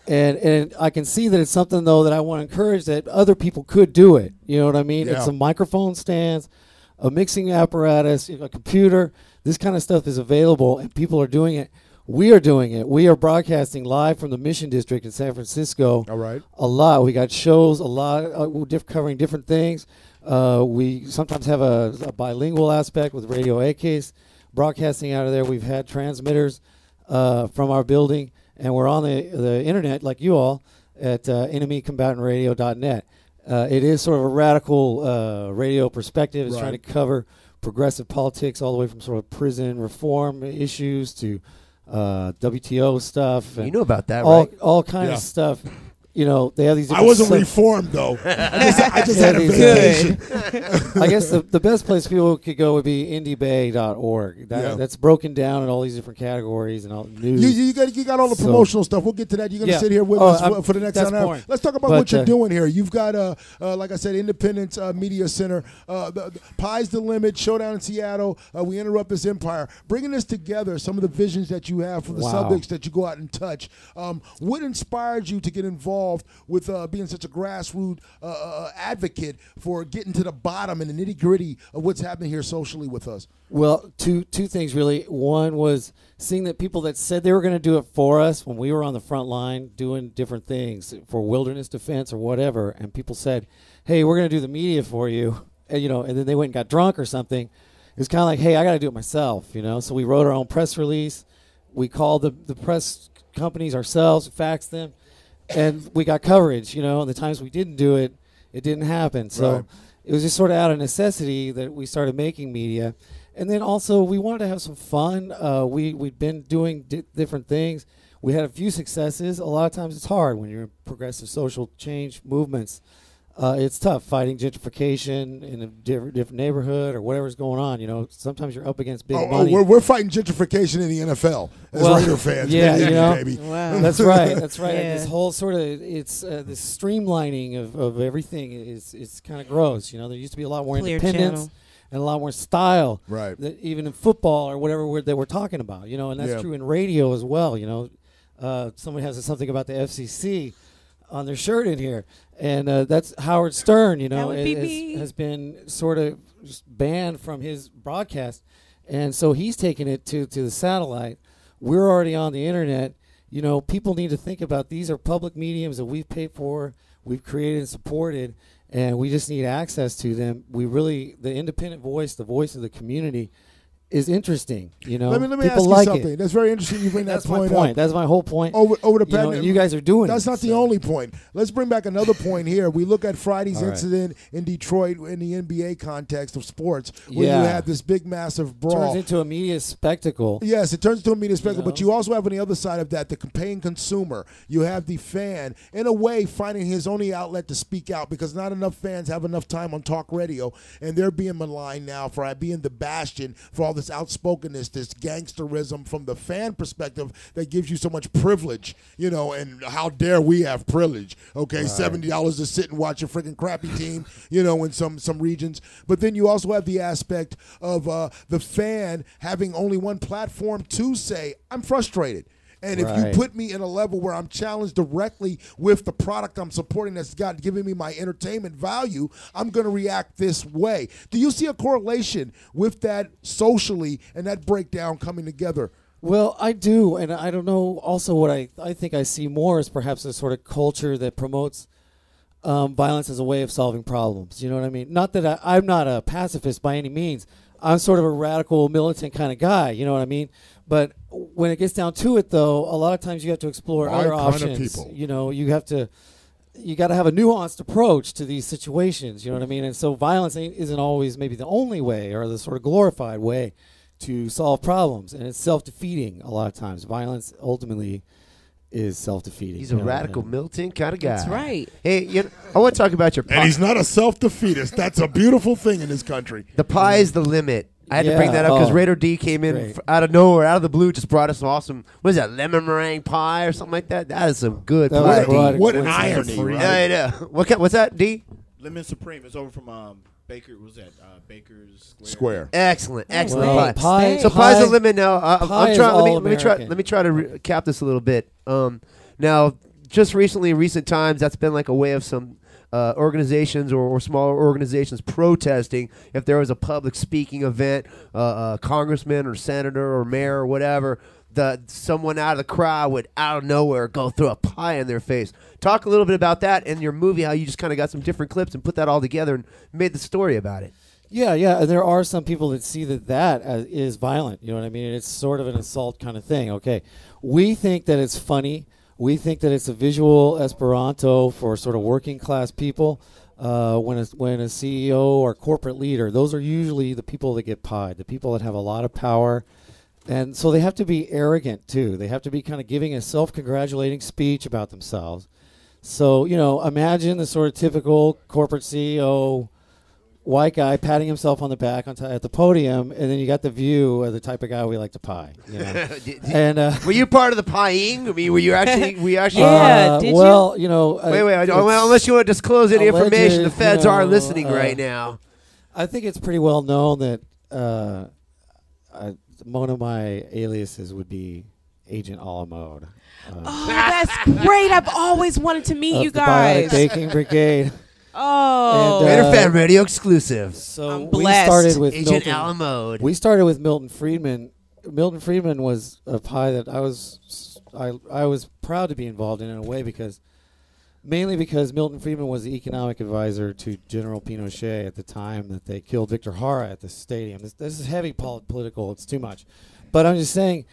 And I can see that it's something, though, that I want to encourage that other people could do it. You know what I mean? Yeah. It's some microphone stands, a mixing apparatus, a computer. This kind of stuff is available, and people are doing it. We are doing it. We are broadcasting live from the Mission District in San Francisco. All right. A lot. We got shows, a lot, covering different things. We sometimes have a bilingual aspect with Radio AKs broadcasting out of there. We've had transmitters from our building, and we're on the internet like you all at enemycombatantradio.net. It is sort of a radical radio perspective. It's trying to cover progressive politics all the way from sort of prison reform issues to WTO stuff. You know about that, all, right? All kinds of stuff. They have these. I wasn't reformed though. I just had a vacation. I guess the best place people could go would be indiebay.org. That's broken down in all these different categories and all news. You got all the promotional stuff. We'll get to that. You're going to sit here with us for the next hour. Let's talk about what you're doing here. You've got, like I said, Independence Media Center, the Pie's the Limit, Showdown in Seattle, We Interrupt This Empire. Bringing this together, some of the visions that you have for the subjects that you go out and touch. What inspired you to get involved with being such a grassroots advocate for getting to the bottom and the nitty-gritty of what's happening here socially with us? Well, two things really. One was seeing that people that said they were going to do it for us when we were on the front line doing different things for wilderness defense or whatever, and people said, hey, we're going to do the media for you, and then they went and got drunk or something. It was kind of like, hey, I got to do it myself, So we wrote our own press release. We called the press companies ourselves, faxed them. And we got coverage, and the times we didn't do it, it didn't happen. So it was just sort of out of necessity that we started making media. And then also we wanted to have some fun. We'd been doing different things. We had a few successes. A lot of times it's hard when you're in progressive social change movements. It's tough fighting gentrification in a different neighborhood or whatever's going on. Sometimes you're up against big money. We're fighting gentrification in the NFL as Raider fans. Yeah, baby. Wow. That's right. That's right. Yeah. This whole sort of this streamlining of everything is kind of gross. There used to be a lot more independence and a lot more style. Right. That even in football or whatever that we're talking about. And that's true in radio as well. Someone has something about the FCC on their shirt in here, and that's Howard Stern. Has been sort of just banned from his broadcast, and so he's taking it to the satellite. We're already on the internet. People need to think about these are public mediums that we've paid for, we've created and supported, and we just need access to them. The independent voice, the voice of the community, is interesting. Let me people ask you like something. That's very interesting. You bring That's that point my point. up. That's my whole point. Over the pandemic, you guys are doing That's not the only point. Let's bring back another point here. We look at Friday's incident in Detroit in the NBA context of sports, where you had this big, massive brawl. Turns into a media spectacle. Yes, it turns into a media spectacle. But you also have on the other side of that the paying consumer. You have the fan, in a way, finding his only outlet to speak out because not enough fans have enough time on talk radio, and they're being maligned now for being the bastion for all this outspokenness, this gangsterism from the fan perspective that gives you so much privilege, and how dare we have privilege, okay? Right. $70 to sit and watch a freaking crappy team, in some regions. But then you also have the aspect of the fan having only one platform to say, I'm frustrated. And if you put me in a level where I'm challenged directly with the product I'm supporting that's giving me my entertainment value, I'm going to react this way. Do you see a correlation with that socially and that breakdown coming together? Well, I do, and I don't know. Also, what I think I see more is perhaps a sort of culture that promotes violence as a way of solving problems. You know what I mean? Not that I'm not a pacifist by any means. I'm sort of a radical, militant kind of guy. You know what I mean? But when it gets down to it, though, a lot of times you have to explore other options. You got to have a nuanced approach to these situations. You know what I mean? And so violence isn't always maybe the only way or the sort of glorified way to solve problems, and it's self-defeating a lot of times. Violence ultimately is self-defeating. He's a radical militant kind of guy. That's right. Hey, I want to talk about your pie. And he's not a self-defeatist. That's a beautiful thing in this country. The pie is the limit. I had to bring that up because Raider D came in out of nowhere, out of the blue, just brought us some awesome, what is that, lemon meringue pie or something like that? That is some good pie. What an irony, right? Yeah. What's that, D? Lemon Supreme. It's over from Baker. What was that? Baker's Square. Excellent Well, pie. So pie's a limit now. I'm trying. Let me try to recap this a little bit. Now, just recently, in recent times, that's been like a way of some organizations or smaller organizations protesting if there was a public speaking event, a congressman or senator or mayor or whatever, someone out of the crowd would out of nowhere go throw a pie in their face. Talk a little bit about that in your movie, how you just kind of got some different clips and put that all together and made the story about it. Yeah, and there are some people that see that is violent. You know what I mean? It's sort of an assault kind of thing. Okay, we think that it's funny. We think that it's a visual Esperanto for sort of working class people. When a CEO or corporate leader, those are usually the people that get pied, the people that have a lot of power. And so they have to be arrogant, too. They have to be kind of giving a self-congratulating speech about themselves. So, imagine the sort of typical corporate CEO, white guy patting himself on the back at the podium, and then you got the view of the type of guy we like to pie. Were you part of the pieing? I mean, were you actually? Yeah. Did well, you? Wait. Unless you want to disclose any information, the feds are listening right now. I think it's pretty well known that one of my aliases would be Agent a la mode. That's great. I've always wanted to meet you guys. The Biotic Baking Brigade. Oh. RaiderFan Radio exclusive. So I'm we blessed. started with Agent a la mode. We started with Milton Friedman. Milton Friedman was a pie that I was proud to be involved in a way mainly because Milton Friedman was the economic advisor to General Pinochet at the time that they killed Victor Jara at the stadium. This is heavy political. It's too much. But I'm just saying,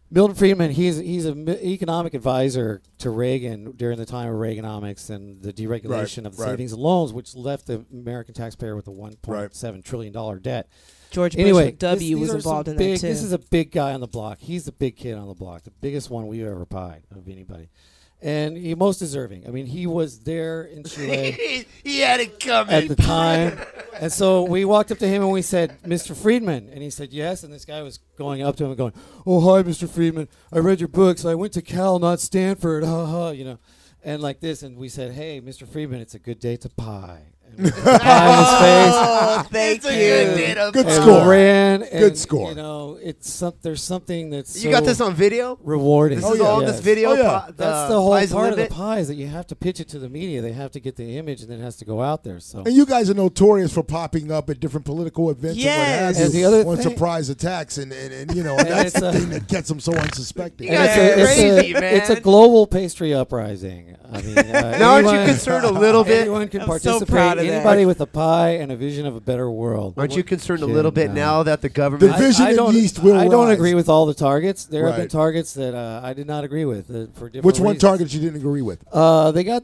Milton Friedman, he's an economic advisor to Reagan during the time of Reaganomics and the deregulation of the savings and loans, which left the American taxpayer with a $1.7 trillion debt. George Bush W. was involved in that, too. This is a big guy on the block. He's the big kid on the block, the biggest one we've ever pied of anybody. And he most deserving. I mean, he was there in Chile. He had it coming at the time. And so we walked up to him and we said, "Mr. Friedman." And he said, "Yes." And this guy was going up to him and going, "Oh, hi, Mr. Friedman. I read your books. I went to Cal, not Stanford. Ha ha." And like this. And we said, "Hey, Mr. Friedman, it's a good day to pie." And we pie in his face. Oh, thank you. Good score. Ran and, good score. There's something that's you got this on video. Rewarding. This is all this video. That's the whole part of the pie is that you have to pitch it to the media. They have to get the image, and then it has to go out there. So. And you guys are notorious for popping up at different political events and what have you. And the other on thing, surprise attacks, and that's the thing that gets them so unsuspecting. You guys are crazy, man. It's a global pastry uprising. I mean, now aren't you concerned a little bit? Anyone can participate. So proud of Anybody with a pie and a vision of a better world. Aren't you concerned a little bit now that the government? The vision I don't, yeast will I don't rise. agree with all the targets. There have been targets that I did not agree with for different Which one reasons. target you didn't agree with? They got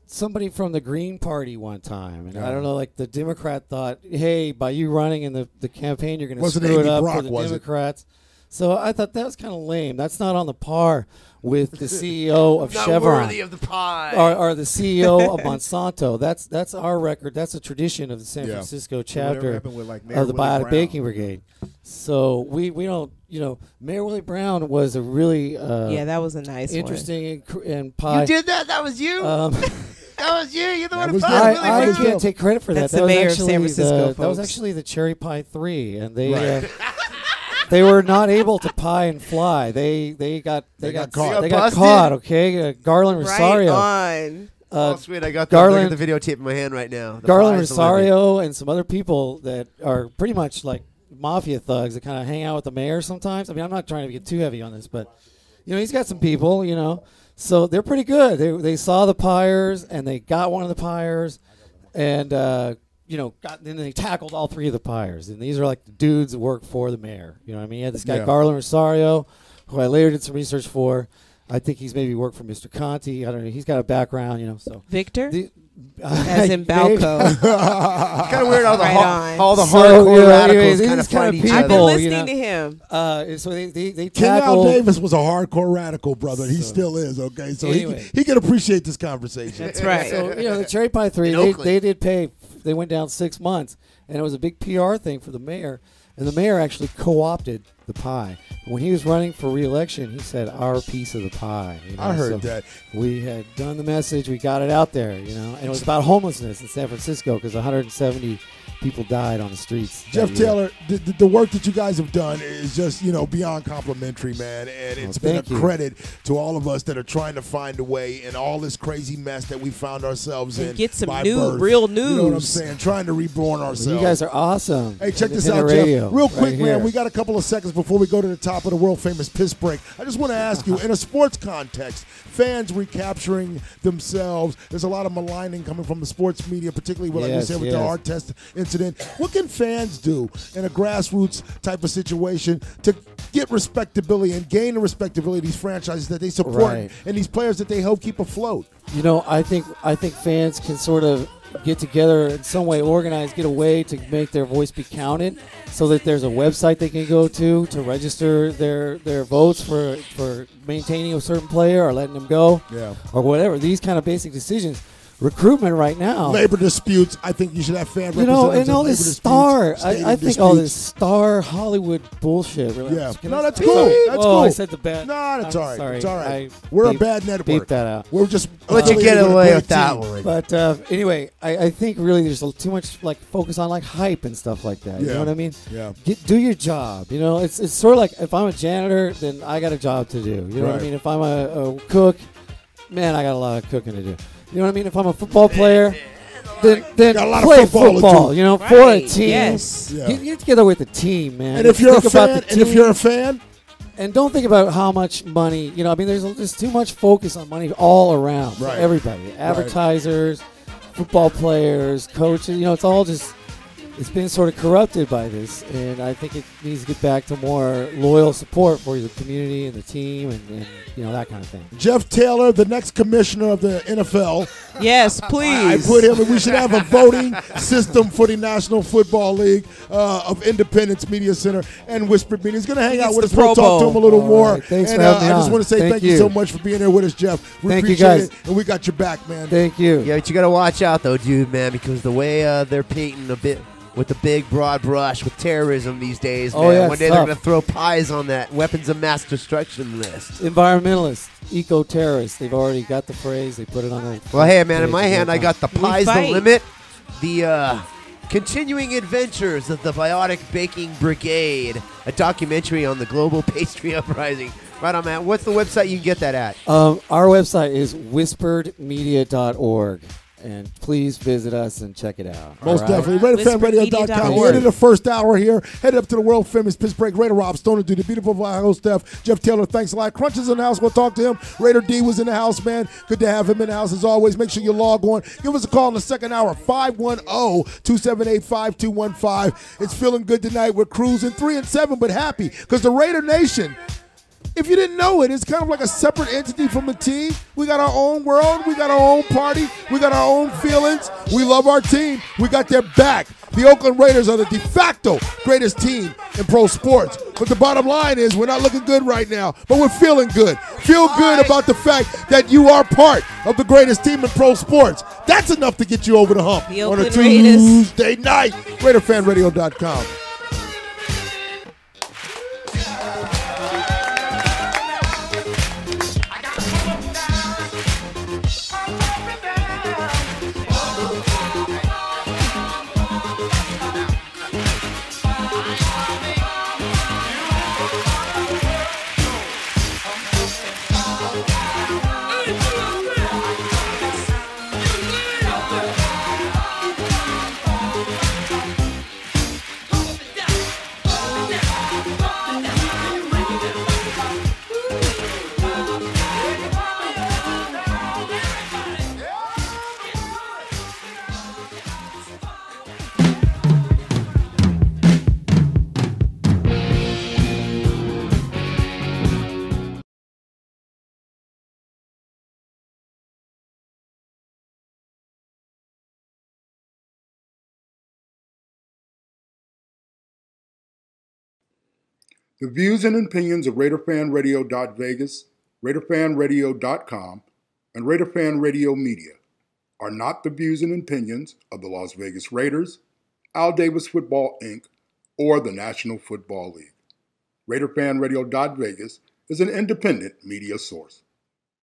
somebody from the Green Party one time, and I don't know. Like the Democrat thought, hey, by you running in the campaign, you're going to screw it up for the Democrats. So I thought that was kind of lame. That's not on the par with the CEO of not Chevron, worthy of the pie, or the CEO of Monsanto. That's our record. That's a tradition of the San Francisco chapter of the Biotic Baking Brigade. So we don't. Mayor Willie Brown was a really that was a nice interesting and pie. You did that? That was you. That was you. You're the one who I can't take credit for that. That's the mayor of San Francisco. That was actually the Cherry Pie 3, and they. They were not able to pie and fly. They got caught. They got caught. Okay, Garland Rosario. Right on. Sweet! I got Garland, the videotape in my hand right now. Garland Rosario and some other people that are pretty much like mafia thugs that kind of hang out with the mayor sometimes. I mean, I'm not trying to get too heavy on this, but he's got some people. So they're pretty good. They saw the pyres and they got one of the pyres, and then they tackled all three of the pyres. And these are like the dudes that work for the mayor. You know what I mean? You had this guy, Garland Rosario, who I later did some research for. I think he's maybe worked for Mr. Conti. I don't know. He's got a background, So Victor? As in Balco. It's kind of weird how the hardcore radicals kind of find each other. I've been listening to him. So they King Al tackled. Davis was a hardcore radical, brother. He still is, okay? So anyway. he can appreciate this conversation. That's right. So, the Cherry Pie 3, they did pay. They went down 6 months, and it was a big PR thing for the mayor. And the mayor actually co-opted the pie. When he was running for re-election, he said, "Our piece of the pie." I heard that. We had done the message. We got it out there, And it was about homelessness in San Francisco because 170 people died on the streets. Jeff Taylor, the work that you guys have done is just, beyond complimentary, man. And it's been a credit to all of us that are trying to find a way in all this crazy mess that we found ourselves in. Get some You real news. know what I'm saying? Trying to reborn ourselves. You guys are awesome. Hey, check this out, radio, Jeff. Real quick, right man. here. We got a couple of seconds before we go to the top of the world-famous piss break. I just want to ask you, in a sports context, fans recapturing themselves, there's a lot of maligning coming from the sports media, particularly like you said with the art test incident. What can fans do in a grassroots type of situation to get respectability and gain the respectability of these franchises that they support and these players that they help keep afloat? I think fans can sort of get together in some way, organize, get a way to make their voice be counted, so that there's a website they can go to register their votes for maintaining a certain player or letting them go, or whatever. These kind of basic decisions. Recruitment right now. Labor disputes. I think you should have fan representatives. And all this star. I think all this star Hollywood bullshit. Really. Yeah. No, that's cool. That's cool. I said the bad. No, that's all right. Sorry. It's all right. We're a bad network. Beat that out. We're just let you get away with that one. But anyway, I think really there's too much focus on hype and stuff like that. You know what I mean? Yeah. Do your job. It's sort of like if I'm a janitor, then I got a job to do. You know what I mean? If I'm a cook, man, I got a lot of cooking to do. You know what I mean? If I'm a football player, then play football. For a team. Yes. Get together with the team, man. And if you're a fan, and don't think about how much money. There's too much focus on money all around for everybody. Advertisers, football players, coaches. It's all just. It's been sort of corrupted by this, and I think it needs to get back to more loyal support for the community and the team and that kind of thing. Jeff Taylor, the next commissioner of the NFL. Yes, please. I put him, and we should have a voting system for the National Football League of Independence Media Center and Whispered Media. He's going to hang out with us. We'll talk to him a little more. Right, thanks and for having me I just on. want to say thank you so much for being here with us, Jeff. We appreciate you guys. it, and we got your back, man. Thank you. Yeah, but you got to watch out, though, dude, man, because the way they're painting a bit with the big broad brush with terrorism these days, man. One day they're going to throw pies on that weapons of mass destruction list. Environmentalists, eco-terrorists. They've already got the phrase. They put it on their... Well, hey, man, in my hand I got the Pies the Limit, the continuing adventures of the Biotic Baking Brigade, a documentary on the global pastry uprising. Right on, man. What's the website you can get that at? Our website is whisperedmedia.org. And please visit us and check it out. Most definitely. RaiderFanRadio.com. We ended the first hour here. Headed up to the world famous Piss Break. Raider Rob Stoner, do the beautiful host Steph. Jeff Taylor, thanks a lot. Crunch is in the house. We'll talk to him. Raider D was in the house, man. Good to have him in the house as always. Make sure you log on. Give us a call in the second hour, 510-278-5215. It's feeling good tonight. We're cruising 3-7, but happy because the Raider Nation, if you didn't know it, it's kind of like a separate entity from the team. We got our own world. We got our own party. We got our own feelings. We love our team. We got their back. The Oakland Raiders are the de facto greatest team in pro sports. But the bottom line is we're not looking good right now, but we're feeling good. Feel good about the fact that you are part of the greatest team in pro sports. That's enough to get you over the hump on a Tuesday night. RaiderFanRadio.com. The views and opinions of RaiderFanRadio.Vegas, RaiderFanRadio.com, and RaiderFan Radio Media are not the views and opinions of the Las Vegas Raiders, Al Davis Football, Inc., or the National Football League. RaiderFanRadio.Vegas is an independent media source.